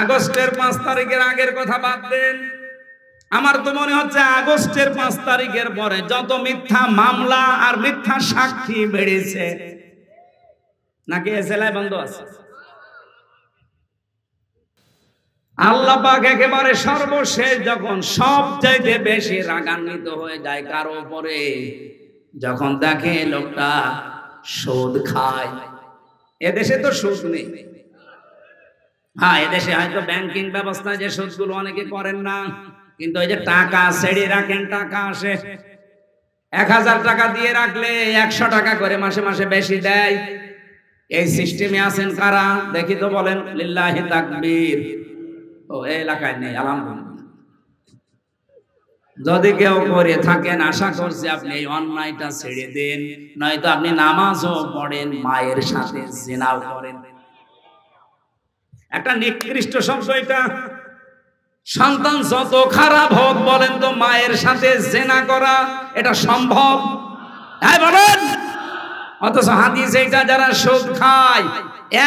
আগস্টের 5 তারিখের আগের কথা বাদ দেন, আমার তো মনে হচ্ছে আগস্টের 5 তারিখের পরে যত মিথ্যা মামলা আর মিথ্যা সাক্ষী বেড়েছে, নাকি এসেলাই বন্ধ আছে? আল্লাহ পাক একেবারে সর্বশেষ যখন সবচাইতে বেশি রাগান্বিত হয়ে যায় কারো উপরে, যখন দেখে লোকটা সুদ খায়। এদেশে তো সুদ নেই। হ্যাঁ, এদেশে হয়তো ব্যাংকিং ব্যবস্থা যে সুদগুলো অনেকে করেন না, কিন্তু ওই যে টাকা ছেড়ে রাখেন, টাকা আসে, 1000 টাকা দিয়ে রাখলে 100 টাকা করে মাসে মাসে বেশি দেয়। এই সিস্টেমে আছেন কারা দেখি তো, বলেন লিল্লাহি তাকবীর। ও এই এলাকায় নেই, আলহামদুলিল্লাহ। যদি কেউ করে থাকেন, আশা করছি আপনি এই অন্যায়টা ছেড়ে দেন, নয়তো আপনি নামাজও পড়েন, মায়ের সাথে জিনাও করেন। একটা নিকৃষ্ট শব্দ এটা। সন্তান যত খারাপ হোক, বলেন তো মায়ের সাথে জিনা করা এটা সম্ভব? হ্যাঁ বলেন। অথচ হাদিস এটা, যারা সুদ খায়,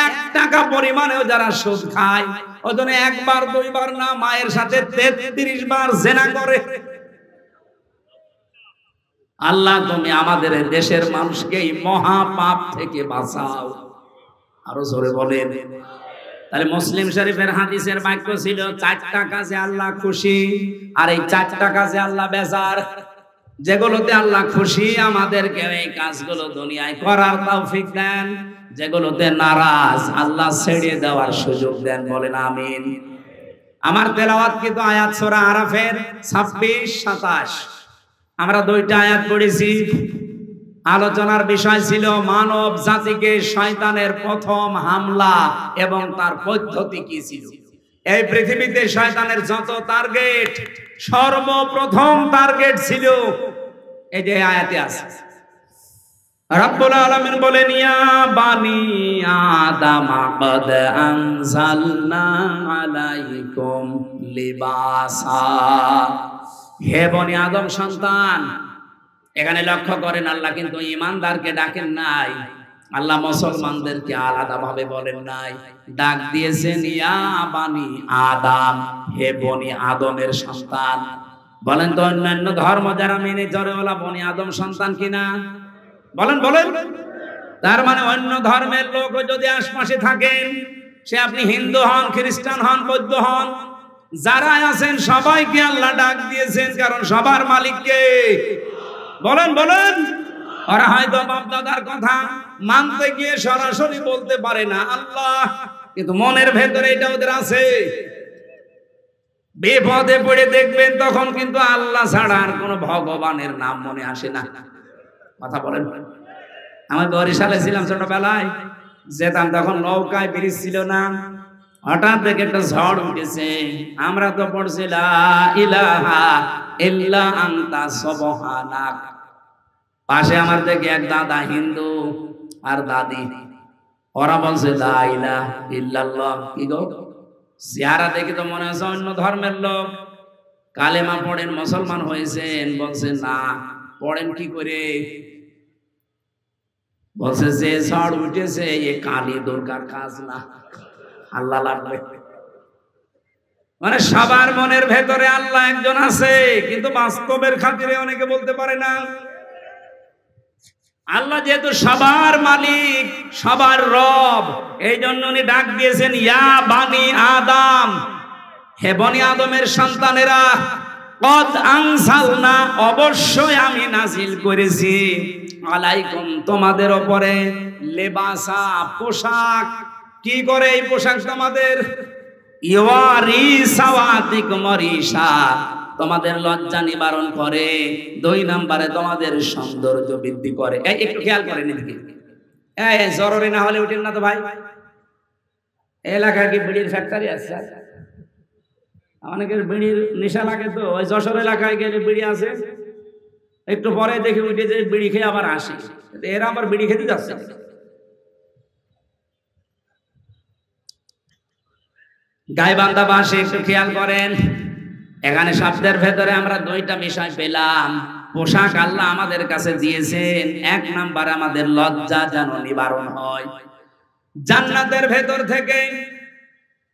1 টাকা পরিমাণেও যারা সুদ খায়, ওজন্য 1 বার 2 বার না, মায়ের সাথে 33 বার জিনা করে। আল্লাহ তুমি আমাদের দেশের মানুষকে এই মহা পাপ থেকে বাঁচাও। আরো জোরে বলেন। তাহলে মুসলিম শরীফের হাদিসের বাক্য ছিল 4টা কাজে আল্লাহ খুশি, আর এই 4টা কাজে আল্লাহ বেজার। যেগুলোতে আল্লাহ খুশি, আমাদেরকে এই কাজগুলো দুনিয়ায় করার তৌফিক দেন। যেগুলোতে নারাজ, আল্লাহ ছেড়ে দেওয়ার সুযোগ দেন। বলেন আমিন। আমার তেলাওয়াত কিন্তু আয়াত সূরা আরাফের 26-27, আমরা 2টা আয়াত পড়েছি। আলোচনার বিষয় ছিল মানব জাতিকে শয়তানের প্রথম হামলা এবং তার পদ্ধতি কি ছিল। এই পৃথিবীতে শয়তানের যত টার্গেট, সর্বপ্রথম টার্গেট ছিল এই যে আয়াতে আছে। রব্বুল আলামিন বলেন, ইয়া বানি আদম কদ আনজালনা আলাইকুম লিবাসা। হে বনি আদম সন্তান, এখানে লক্ষ্য করেন, আল্লাহ কিন্তু ঈমানদারকে ডাকেন নাই, আল্লাহ মুসলমানদেরকে আলাদা ভাবে বলেন নাই, ডাক দিয়েছেন ইয়া বানি আদম, হে বনি আদমের সন্তান। বলেন তো অন্যান্য ধর্ম যারা মেনে চলে, ওলা বনি আদম সন্তান কিনা? বলেন বলেন। তার মানে অন্য ধর্মের লোক যদি আশপাশে থাকেন, সে আপনি হিন্দু হন, খ্রিস্টান হন, বৌদ্ধ হন, যারা আছেন সবাইকে আল্লাহ ডাক দিয়েছেন, কারণ সবার মালিক কে? বলেন বলেন। ওরা হয়তো বাপ দাদার কথা মানতে গিয়ে সরাসরি বলতে পারে না আল্লাহ, কিন্তু মনের ভেতরে এটা ওদের আছে। বিপদে পড়ে দেখবেন তখন কিন্তু আল্লাহ ছাড়া আর কোনো ভগবানের নাম মনে আসে না। কথা বলেন। আমি বরিশালে ছিলাম ছোটবেলায়, যেতাম তখন নৌকায় ব্রিজ ছিল না, হঠাৎ দেখে একটা ঝড় উঠেছে। আমরা তো পড়ছি লা ইলাহা ইল্লা আনতা সুবহানাক। পাশে আমার দেখে এক দাদা হিন্দু আর দাদি, ওরা বলছে লা ইলাহা ইল্লাল্লাহ। কি গো, চেহারা দেখে তো মনে হচ্ছে অন্য ধর্মের লোক। কালেমা পড়েন, মুসলমান হয়েছেন? বলছে না। পড়েন কি করে? বলছে যে ঝড় উঠেছে এ কালী দুর্গার কাজ না, আল্লাহ লাগবে। মানে সবার মনের ভেতরে আল্লাহ একজন আছে, কিন্তু বাস্তবের খাতিরে অনেকে বলতে পারে না। আল্লাহ যেহেতু সবার মালিক, সবার রব, এই জন্য উনি ডাক দিয়েছেন ইয়া বানি আদম, হে বনি আদমের সন্তানেরা, কদ আনজালনা, অবশ্যই আমি নাজিল করেছি, আলাইকুম, তোমাদের উপরে, লিবাসা, পোশাক। কি করে এই পোশাক তোমাদের? ইওয়ারি সাওয়াতিকুম রিসা, তোমাদের লজ্জা নিবারণ করে। 2 নম্বরে তোমাদের সৌন্দর্য বৃদ্ধি করে। এই একটু খেয়াল করেন এদিকে। এই জরুরি না হলে উঠেন না তো ভাই। এলাকায় কি বিড়ির ফ্যাক্টরি আছে? অনেকের বিড়ির নেশা লাগে, তো ওই যশোর এলাকায় গেলে বিড়ি আছে, একটু পরে দেখে উঠে যে বিড়ি খেয়ে আবার আসে। এরা আবার বিড়ি খেতে যাচ্ছে। গাইবান্ধা বাসে একটু খেয়াল করেন, এখানে শব্দের ভেতরে আমরা 2টা বিষয় পেলাম। পোশাক আল্লাহ আমাদের কাছে দিয়েছেন, এক নাম্বার আমাদের লজ্জা যেন নিবারণ হয়। জান্নাতের ভেতর থেকে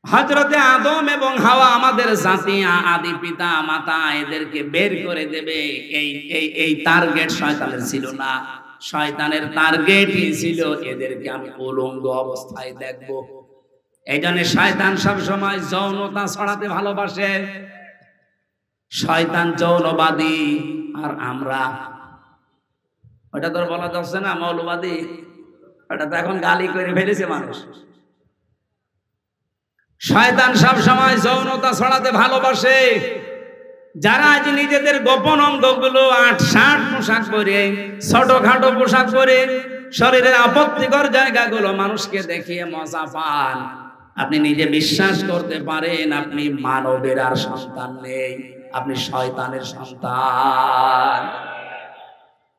হযরতে আদম এবং হাওয়া আমাদের জাতি আদি পিতা মাতা এদেরকে বের করে দেবে, এই টার্গেট শয়তানের ছিল না। শয়তানের টার্গেটই ছিল এদেরকে আমি উলঙ্গ অবস্থায় দেখব। এই জন্য শয়তান সবসময় যৌনতা ছড়াতে ভালোবাসে। শয়তান যৌনবাদী আর আমরা, ওটা তোর বলা যাচ্ছে না মৌলবাদী, ওটা তো এখন গালি করে ফেলেছে মানুষ। শয়তান সব সময় যৌনতা ছড়াতে ভালোবাসে। যারা আজ নিজেদের গোপন অঙ্গগুলো ৮-৬০ পোশাক পরে, ছোটখাটো পোশাক পরে, শরীরের আপত্তিকর জায়গাগুলো মানুষকে দেখিয়ে মজা পান, আপনি নিজে বিশ্বাস করতে পারেন আপনি মানবের আর সন্তান নেই, আপনি শয়তানের সন্তান।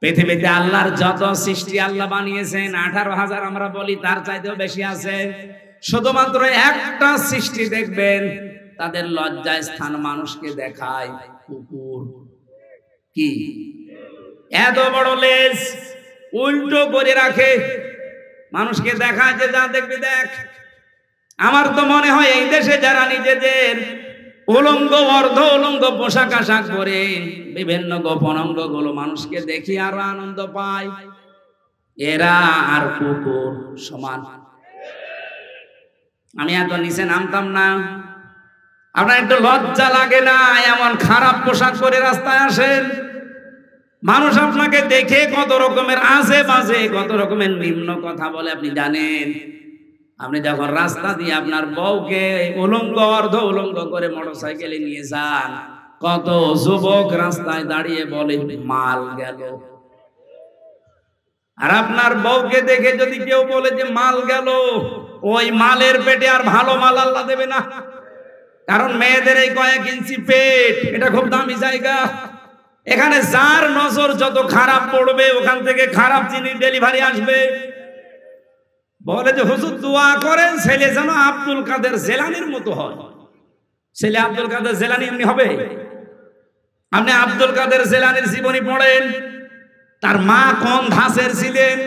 পৃথিবীতে আল্লাহর যত সৃষ্টি আল্লাহ বানিয়েছেন 18,000 আমরা বলি, তার চাইতেও বেশি আছে। শুধুমাত্র একটা সৃষ্টি দেখবেন তাদের লজ্জায় স্থান মানুষকে দেখায়, কুকুর। কি এত বড় লেজ উল্টো করে রাখে, মানুষকে দেখায় যে যা দেখবি দেখ। আমার তো মনে হয় এই দেশে যারা নিজেদের উলঙ্গ অর্ধ উলঙ্গ পোশাক আশাক পরে বিভিন্ন গোপন অঙ্গগুলো মানুষকে দেখি আরো আনন্দ পায়, এরা আর কুকুর সমান। আমি এত নিচে নামতাম না। আপনার একটু লজ্জা লাগে না এমন খারাপ পোশাক পরে রাস্তায় আসেন? মানুষ আপনাকে দেখে কত রকমের আজে বাজে, কত রকমের নিম্ন কথা বলে আপনি জানেন? আপনি যখন রাস্তা দিয়ে আপনার বউকে উলঙ্গ অর্ধ উলঙ্গ করে মোটরসাইকেলে নিয়ে যান, কত যুবক রাস্তায় দাঁড়িয়ে বলে মাল গেল। আর আপনার বউকে দেখে যদি কেউ বলে যে মাল গেল, ওই মালের পেটে আর ভালো মাল আল্লাহ দেবে না। কারণ মেয়েদের এই কয়েক ইঞ্চি পেট, এটা খুব দামি জায়গা। এখানে যার নজর যত খারাপ পড়বে ওখান থেকে খারাপ জিনিস ডেলিভারি আসবে। বলে যে হুজুর দোয়া করেন ছেলে যেন আব্দুল কাদের জেলানির মতো হয়। ছেলে আব্দুল কাদের জেলানি এমনি হবে? আপনি আব্দুল কাদের জেলানির জীবনী পড়েন, তার মা কোন ধাঁচের ছিলেন।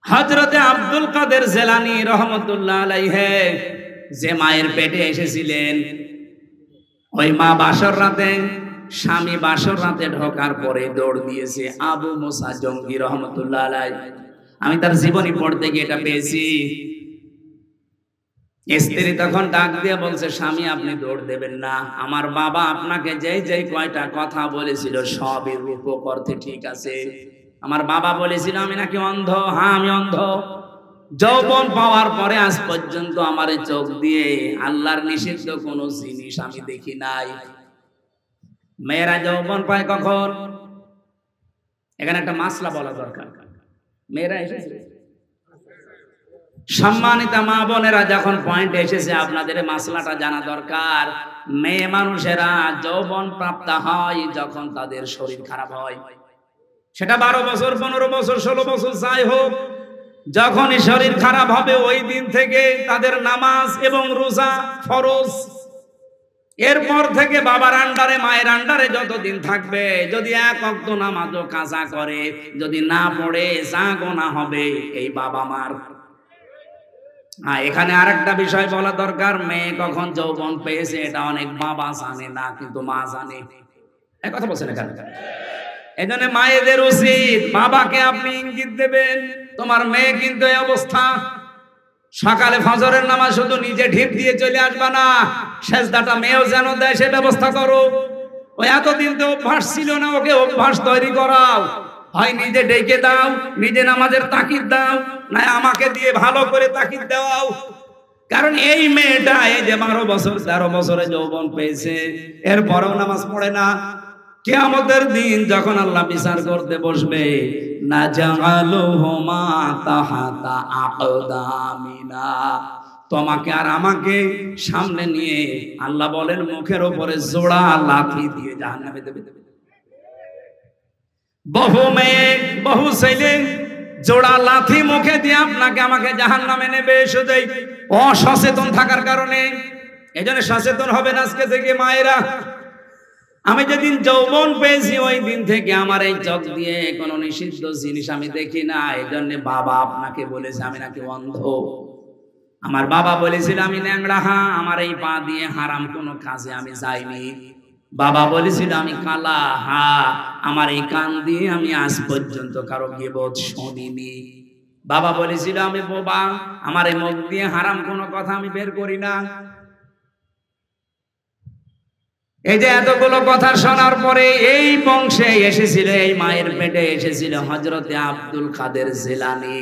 হযরতে আব্দুল কাদের জেলানি রহমতুল্লাহ আলাইহি যে মায়ের পেটে এসেছিলেন, ওই মা বাসর রাতে, স্বামী বাসর রাতে ঢোকার পরে দৌড় দিয়েছে আবু মুসা জঙ্গি রহমতুল্লাহ আলাইহি। আমি তার জীবনী পড়তে গিয়ে এটা পেয়েছি। স্ত্রী তখন ডাক দিয়ে বলছে, স্বামী আপনি দৌড় দেবেন না, আমার বাবা আপনাকে যেই কয়টা কথা বলেছিল সবই রূপক অর্থে ঠিক আছে। আমার বাবা বলেছিল আমি নাকি অন্ধ। হ্যাঁ আমি অন্ধ। যৌবন পাওয়ার পরে আজ পর্যন্ত আমার চোখ দিয়ে আল্লাহর নিষিদ্ধ কোন জিনিস আমি দেখি নাই। মেয়েরা যৌবন পায় কখন? এখানে একটা মাসলা বলা দরকার। মেয়েরা এসেছে, সম্মানিতা মা বোনেরা, যখন পয়েন্ট এসেছে আপনাদের মাসলাটা জানা দরকার। মেয়ে মানুষেরা যৌবন প্রাপ্ত হয় যখন তাদের শরীর খারাপ হয়। সেটা 12 বছর, 15 বছর, 16 বছর যাই হোক, যখনই শরীর খারাপ হবে ওই দিন থেকে তাদের নামাজ এবং রোজা ফরজ। এরপর থেকে বাবার আন্ডারে মায়ের আন্ডারে যতদিন থাকবে, যদি এক ওয়াক্ত নামাজও কাজা করে, যদি না পড়ে যা গোনা হবে এই বাবা মার। এখানে আরেকটা বিষয় বলা দরকার, মেয়ে কখন যৌবন পেয়েছে এটা অনেক বাবা জানে না, কিন্তু মা জানে। এক কথা বলছেন এখানে। এই জন্য মায়েদের উচিত বাবাকে আপনি ইঙ্গিত দেবেন, তোমার মেয়ে কিন্তু এই অবস্থা। সকালে ফজরের নামাজ শুধু নিজে ঢিপ দিয়ে চলে আসবা না, সেজদাটা মেয়েও যেন দেয় সে ব্যবস্থা করো। ওই এতদিন তো অভ্যাস ছিল না, ওকে অভ্যাস তৈরি করাও। হয় নিজে ডেকে দাও, নিজে নামাজের তাকিদ দাও, না আমাকে দিয়ে ভালো করে তাকিদ দাও। কারণ এই মেয়েটা এই যে 12 বছর 13 বছরে যৌবন পেয়েছে, এরপরেও নামাজ পড়ে না। কিয়ামতের দিন যখন আল্লাহ বিচার করতে বসবে, নাজালুহুমা তাহাতা আকদামিনা, তোমাকে আর আমাকে সামনে নিয়ে আল্লাহ বলেন মুখের উপরে জোড়া লাথি দিয়ে জাহান্নামে দেবে। বহু মেয়ে বহু ছেলে জোড়া লাথি মুখে দিয়ে আপনাকে আমাকে জাহান্নামে নেবে, শুধু অসচেতন থাকার কারণে। এই জন্য সচেতন হবেন আজকে থেকে মায়েরা। আমি যেদিন যৌবন পেয়েছি ওই দিন থেকে আমার এই চোখ দিয়ে কোনো নিষিদ্ধ জিনিস আমি দেখি না। এই জন্য বাবা আপনাকে বলেছে আমি নাকি অন্ধ। আমার বাবা বলেছিল আমি ন্যাংরা, হ্যাঁ। আমার এই পা দিয়ে হারাম কোনো কাজে আমি যাইনি। বাবা বলেছিল আমি কালা, হ্যাঁ। আমার এই কান দিয়ে আমি আজ পর্যন্ত কারো গীবত শুনিনি। বাবা বলেছিল আমি বোবা, আমার এই মুখ দিয়ে হারাম কোনো কথা আমি বের করি না। এই যে এতগুলো কথা শোনার পরে এই বংশে এসেছিল, এই মায়ের পেটে এসেছিল হযরতে আব্দুল কাদের জিলানী।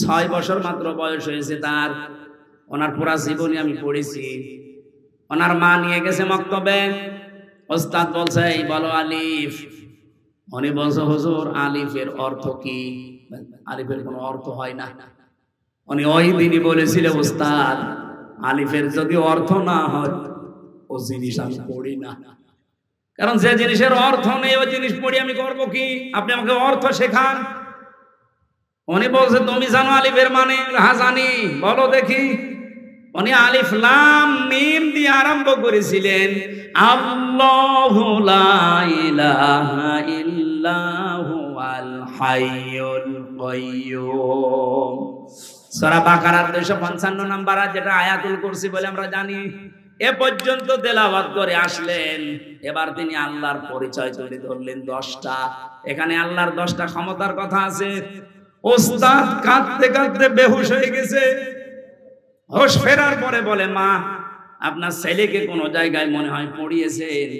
6 বছর মাত্র বয়স হয়েছে তার। ওনার পুরা জীবনী আমি পড়েছি। ওনার মা নিয়ে গেছে মক্তবে। ওস্তাদ বলছে এই বলো আলিফ। উনি বলছে হুজুর আলিফের অর্থ কি? আলিফের কোনো অর্থ হয় না। উনি ওই দিনই বলেছিল ওস্তাদ আলিফের যদি অর্থ না হয় ও জিনিস আমি পড়ি না। কারণ যে জিনিসের অর্থ নেই ওই জিনিস পড়ি আমি করবো কি? আপনি আমাকে অর্থ শেখান। উনি বলছে তুমি জানো আলিফের মানে? হ্যাঁ জানি। বলো দেখি। উনি আলিফ লাম মিম দিয়ে আরম্ভ করেছিলেন আল্লাহু লা ইলাহা ইল্লাহু আল হাইয়ুল কাইয়্যুম। সূরা বাকারার 255 নম্বর যেটা আয়াতুল কুরসি বলে আমরা জানি। এ পর্যন্ত তেলাওয়াত করে আসলেন। এবার তিনি আল্লাহর পরিচয় তুলে ধরলেন 10টা। এখানে আল্লাহর 10টা ক্ষমতার কথা আছে। ওস্তাদ কাঁদতে কাঁদতে বেহুশ হয়ে গেছে। হোশ ফেরার পরে বলে মা আপনার ছেলেকে কোন জায়গায় মনে হয় পড়িয়েছেন,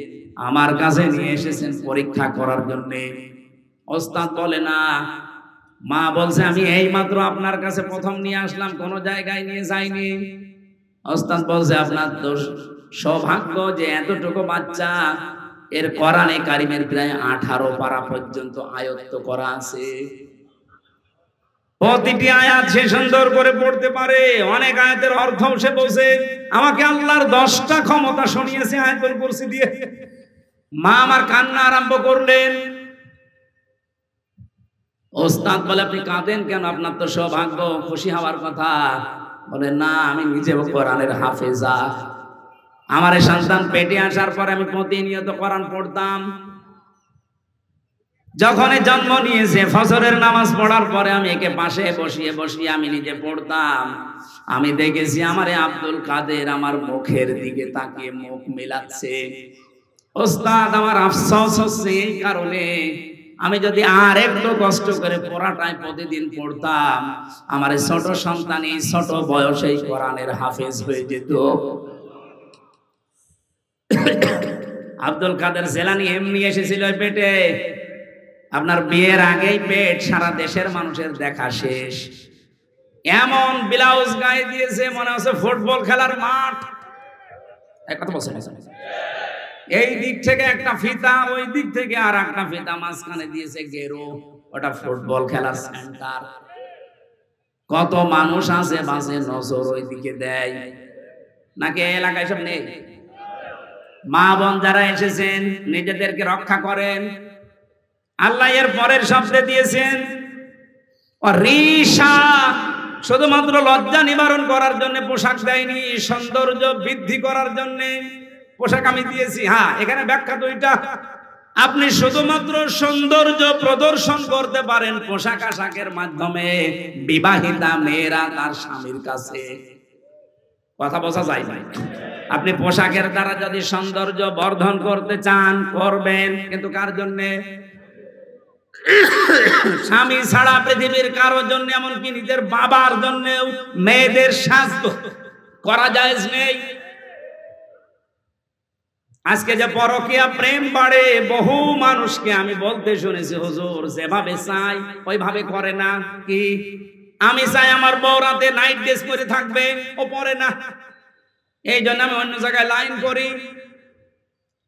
আমার কাছে নিয়ে এসেছেন পরীক্ষা করার জন্য। ওস্তাদ বলে না। মা বলছে আমি এই মাত্র আপনার কাছে প্রথম নিয়ে আসলাম, কোন জায়গায় নিয়ে যাইনি। ওস্তাদ বলছে আপনার তো সৌভাগ্য যে এতটুকু বাচ্চা এর কোরআনে কারিমের প্রায় 18 পারা পর্যন্ত আয়ত্ত করা আছে। প্রতিটি আয়াত সে সুন্দর করে পড়তে পারে। অনেক আয়াতের অর্থ সে বোঝে। আমাকে আল্লাহর 10টা ক্ষমতা শুনিয়েছে আয়াতুল কুরসি দিয়ে। মা আমার কান্না আরম্ভ করলেন। ওস্তাদ বলে আপনি কাঁদেন কেন? আপনার তো সৌভাগ্য, খুশি হওয়ার কথা। বলে না আমি নিজেও কোরআনের হাফেজা। আমার সন্তান পেটে আসার পরে আমি প্রতিনিয়ত কোরআন পড়তাম। যখন জন্ম নিয়েছে ফজরের নামাজ পড়ার পরে আমি একে পাশে বসিয়ে বসিয়ে আমি নিজে পড়তাম। আমি দেখেছি আমারে আব্দুল কাদের আমার মুখের দিকে তাকিয়ে মুখ মিলাচ্ছে। ওস্তাদ আমার আফসোস হচ্ছে এই কারণে আমি যদি আর একটু কষ্ট করে পড়াটাই প্রতিদিন পড়তাম আমার ছোট সন্তান এই ছোট বয়সেই কোরআনের হাফেজ হয়ে যেত। আব্দুল কাদের জিলানী এমনি এসেছিল পেটে। আপনার বিয়ের আগেই পেট সারা দেশের মানুষের দেখা শেষ। এমন ব্লাউজ গায়ে দিয়েছে মনে হচ্ছে ফুটবল খেলার মাঠ। কথা বলছেন? এই দিক থেকে একটা ফিতা, ওই দিক থেকে আর একটা ফিতা, মাঝখানে দিয়েছে গেরো। ওটা ফুটবল খেলার সেন্টার। কত মানুষ আছে বাসে নজর ওই দিকে দেয় নাকি এলাকায় সব নেই? মা বোন যারা এসেছেন নিজেদেরকে রক্ষা করেন। আল্লাহ এর পরের শব্দে দিয়েছেন রিশা, শুধুমাত্র লজ্জা নিবারণ করার জন্য পোশাক দেয়নি, সৌন্দর্য বৃদ্ধি করার জন্য পোশাক আমি দিয়েছি। হ্যাঁ এখানে ব্যাখ্যা দুইটা। আপনি শুধুমাত্র সৌন্দর্য প্রদর্শন করতে পারেন পোশাক আশাকের মাধ্যমে। বিবাহিতা মেয়েরা তার স্বামীর কাছে, কথা বোঝা যায় না? আপনি পোশাকের দ্বারা যদি সৌন্দর্য বর্ধন করতে চান করবেন, কিন্তু কার জন্যে? স্বামী ছাড়া পৃথিবীর কারোর জন্য, এমনকি নিজের বাবার জন্যেও মেয়েদের সাজ করা জায়েজ নেই। আজকে যে পরকীয়া প্রেম বাড়ে, বহু মানুষকে আমি বলতে শুনেছি হুজুর যেভাবে চাই ওইভাবে করে না। কি আমি চাই আমার বউ রাতে নাইট ড্রেস পরে থাকবে, ও পরে না। এই জন্য আমি অন্য জায়গায় লাইন করি।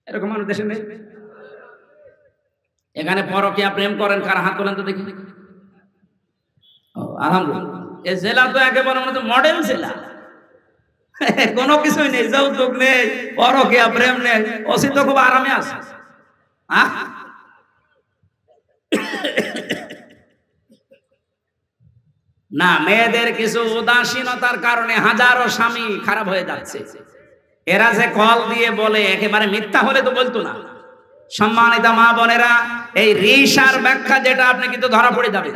এরকম মানুষ দেশে নেই? এখানে পরকীয়া প্রেম করেন কার? হাত তোলেন তো দেখি। আলহামদুলিল্লাহ। এই জেলা তো একেবারে মডেল জেলা। কোনো কিছুই নেই, যৌতুক নেই, পরকীয়া প্রেম নেই, অসিত খুব আরামে আছে। না, মেয়েদের কিছু উদাসীনতার কারণে হাজারো স্বামী খারাপ হয়ে যাচ্ছে। এরা যে কল দিয়ে বলে একেবারে মিথ্যা হলে তো বলতো না। সম্মানিত মা বোনেরা, এই রিশার ব্যাখ্যা যেটা আপনি কিন্তু ধরা পড়ে যাবে।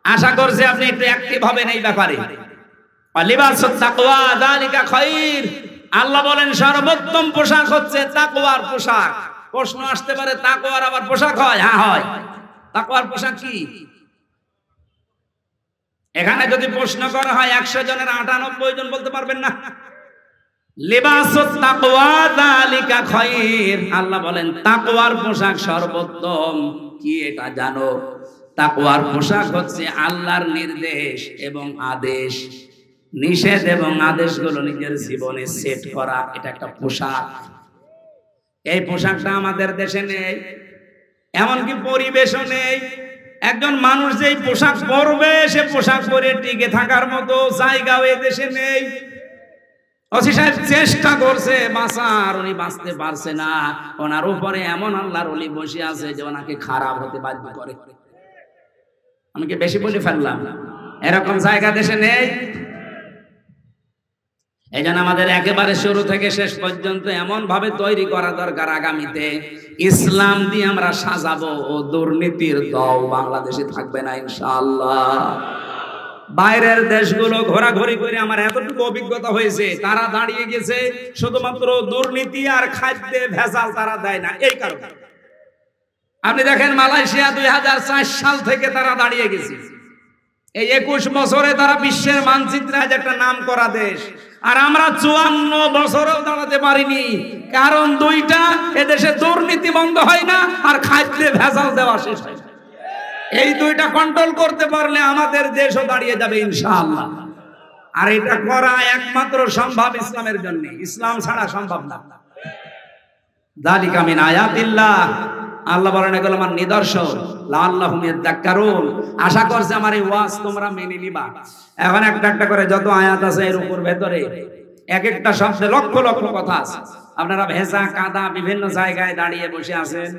আশা করছি আপনি একটু অ্যাক্টিভ হবেন এই ব্যাপারে। লিবাসুত তাকওয়া যালিকা খায়র, আল্লাহ বলেন সর্বোত্তম পোশাক হচ্ছে তাকওয়ার পোশাক। প্রশ্ন আসতে পারে তাকওয়ার আবার পোশাক হয়? হ্যাঁ হয়। তাকওয়ার পোশাক কি? এখানে যদি প্রশ্ন করা হয় 100 জনের 98 জন বলতে পারবেন না। লিবাসুত তাকওয়া যালিকা খায়র, আল্লাহ বলেন তাকওয়ার পোশাক সর্বোত্তম। কি এটা জানো? তাকওয়ার পোশাক হচ্ছে আল্লাহর নির্দেশ এবং আদেশ, নিষেধ এবং আদেশগুলো নিজের জীবনে সেট করা, এটা একটা পোশাক। এই পোশাকটা আমাদের দেশে নেই, এমনকি পরিবেশও নেই। একজন মানুষ যেই পোশাক পরবে সে পোশাক পরে টিকে থাকার মতো জায়গাও এই দেশে নেই। ওসি সাহেব চেষ্টা করছে বাঁচার, উনি বাঁচতে পারছে না। ওনার উপরে এমন আল্লাহর ওলি বসে আছে যে ওনাকে খারাপ হতে বাধ্য করে। আমি কি বেশি বলে ফেললাম? এরকম জায়গা দেশে নেই। এই জন্য আমাদের একেবারে শুরু থেকে শেষ পর্যন্ত এমন ভাবে তৈরি করা দরকার, আগামীতে ইসলাম দিয়ে আমরা সাজাবো, ও দুর্নীতির দল বাংলাদেশে থাকবে না ইনশাআল্লাহ। বাইরের দেশগুলো ঘোরাঘুরি করে আমার এতটুকু অভিজ্ঞতা হয়েছে, তারা দাঁড়িয়ে গেছে শুধুমাত্র দুর্নীতি আর খাদ্যে ভেজাল তারা দেয় না, এই কারণে। আপনি দেখেন মালয়েশিয়া 2004 সাল থেকে তারা দাঁড়িয়ে গেছে। এই 21 বছরে তারা বিশ্বের মানচিত্রে আজ একটা নাম করা দেশ, আর আমরা 54 বছরেও দাঁড়াতে পারিনি। কারণ দুইটা, এদেশে দুর্নীতি বন্ধ হয় না আর খাদ্যে ভেজাল দেওয়া শেষ হয় না। এই দুইটা কন্ট্রোল করতে পারলে আমাদের দেশও দাঁড়িয়ে যাবে ইনশাআল্লাহ। আর এটা করা একমাত্র সম্ভব ইসলামের জন্য, ইসলাম ছাড়া সম্ভব না। যালিকা মিন আয়াতিল্লাহ, আল্লাহ বলেন এগুলো আমার নিদর্শন। লাআল্লাহুম ইয়াযাক্কারুন, আশা করছে আমার এই ওয়াজ তোমরা মেনে নিবা। এখন একটা একটা করে যত আয়াত আছে এর উপর ভেতরে এক একটা শব্দে লক্ষ লক্ষ কথা আছে। আপনারা ভেজা কাদা বিভিন্ন জায়গায় দাঁড়িয়ে বসে আছেন,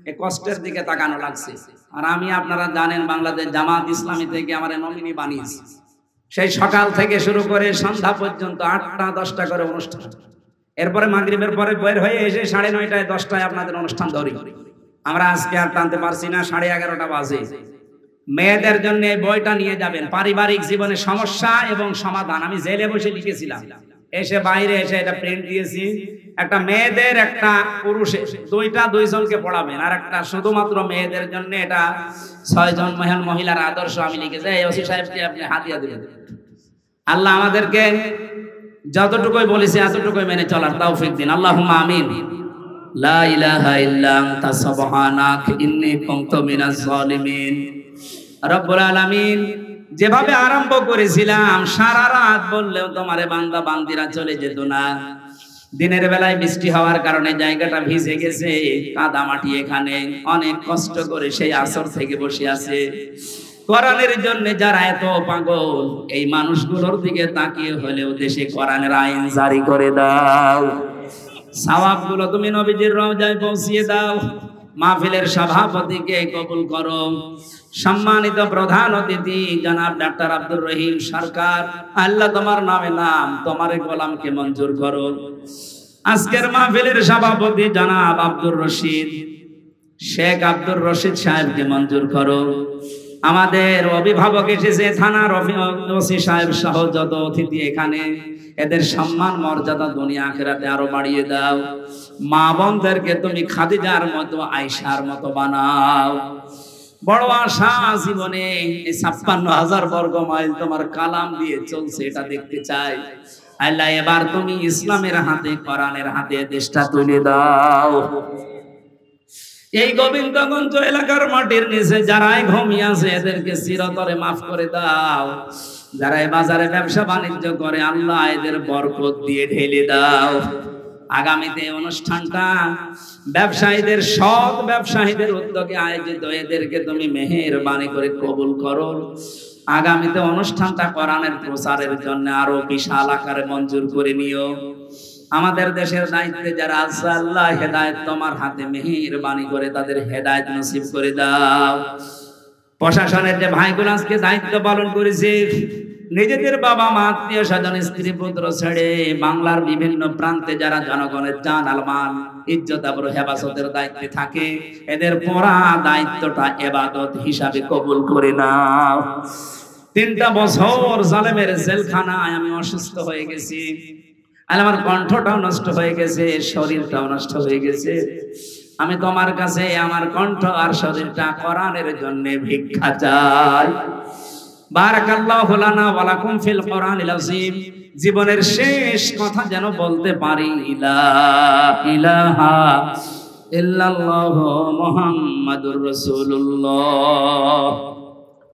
এই কষ্টের দিকে তাকানো লাগছে। আর আমি, আপনারা জানেন, বাংলাদেশ জামাত ইসলামী থেকে আমার নমিনি বানিয়েছি। সেই সকাল থেকে শুরু করে সন্ধ্যা পর্যন্ত 8টা 10টা করে অনুষ্ঠান। এরপরে মাগরিবের পরে বের হয়ে এসে 9:30টায় 10টায় আপনাদের অনুষ্ঠান ধরি। আমরা আজকে আর টানতে পারছি না, 11:30টা বাজে। মেয়েদের জন্য এই বইটা নিয়ে যাবেন, পারিবারিক জীবনে সমস্যা এবং সমাধান। আমি জেলে বসে লিখেছিলাম, এসে বাইরে এসে এটা প্রিন্ট দিয়েছি। একটা মেয়েদের, একটা পুরুষের, দুইজনকে পড়াবেন। আর একটা শুধুমাত্র মেয়েদের জন্য, এটা 6 জন মহিলার আদর্শ আমি লিখেছি। এই ওসি সাহেবকে আপনি হাতিয়া দিবেন। আল্লাহ আমাদেরকে যতটুকুই বলেছে এতটুকুই মেনে চলার তৌফিক দিন, আল্লাহুম্মা আমিন। লা ইলাহা ইল্লা আনতা সুবহানাক ইন্নী কুনতু মিনাজ জালিমিন। রব্বুল আলামিন, যেভাবে আরম্ভ করেছিলাম সারা রাত বললেও তোমারে বান্দা বান্দিরা চলে যেত না। দিনের বেলায় বৃষ্টি হওয়ার কারণে জায়গাটা ভিজে গেছে, কাদা মাটি। এখানে অনেক কষ্ট করে সেই আসর থেকে বসে আছে কোরআনের জন্য যারা এত পাগল, এই মানুষগুলোর দিকে তাকিয়ে হলেও দেশে কোরআনের আইন জারি করে দাও। সওয়াবগুলো তুমি নবীজির রওজায় পৌঁছিয়ে দাও। মাহফিলের সভাপতিকে কবুল করো। সম্মানিত প্রধান অতিথি জনাব ডাক্তার আব্দুর রহিম সরকার, আল্লাহ তোমার নামে নাম, তোমার গোলামকে মঞ্জুর করো। আজকের মাহফিলের সভাপতি জনাব আব্দুর রশিদ, শেখ আব্দুর রশিদ সাহেবকে মঞ্জুর করো। আমাদের অভিভাবক এসেছে, থানার ওসি সাহেব সহ যত অতিথি এখানে, এদের সম্মান মর্যাদা দুনিয়া আখিরাতে আরো বাড়িয়ে দাও। মা বোনদেরকে তুমি খাদিজার মতো, আয়েশার মতো বানাও। বড় আশা জীবনে, এই 56,000 বর্গ মাইল তোমার কালাম দিয়ে চলছে, এটা দেখতে চাই। আল্লাহ এবার তুমি ইসলামের হাতে, কোরআনের হাতে দেশটা তুলে দাও। এই গোবিন্দগঞ্জ এলাকার মাটির নিচে যারাই ঘুমিয়ে আছে এদেরকে চিরতরে মাফ করে দাও। যারা এই বাজারে ব্যবসা বাণিজ্য করে, আল্লাহ এদের বরকত দিয়ে ঢেলে দাও। আগামীতে অনুষ্ঠানটা ব্যবসায়ীদের, সৎ ব্যবসায়ীদের উদ্যোগে আয়োজিত, এদেরকে তুমি মেহেরবানি করে কবুল করো। আগামীতে অনুষ্ঠানটা কোরআনের প্রচারের জন্য আরো বিশাল আকারে মঞ্জুর করে নিও। আমাদের দেশের দায়িত্বে যারা আছে, আল্লাহ হেদায়েত তোমার হাতে, মেহেরবানি করে তাদের হেদায়েত নসিব করে দাও। প্রশাসনের যে ভাইগুলো আজকে দায়িত্ব পালন করেছে, নিজেদের বাবা মা আত্মীয় স্বজন স্ত্রী পুত্র ছেড়ে বাংলার বিভিন্ন প্রান্তে যারা জনগণের জান আলমান ইজ্জত আবরু হেফাজতের দায়িত্বে থাকে, এদের পুরা দায়িত্বটা ইবাদত হিসাবে কবুল করে নাও। 3টা বছর জালেমের জেলখানায় আমি অসুস্থ হয়ে গেছি, আর আমার কণ্ঠটাও নষ্ট হয়ে গেছে, শরীরটাও নষ্ট হয়ে গেছে। আমি তোমার কাছে আমার কণ্ঠ আর শরীরটা কোরআনের জন্য ভিক্ষা চাই। বারাকাল্লাহু লানা ওয়া লাকুম ফিল কোরআনিল আযীম। জীবনের শেষ কথা যেন বলতে পারি লা ইলাহা ইল্লাল্লাহু মুহাম্মাদুর রাসূলুল্লাহ।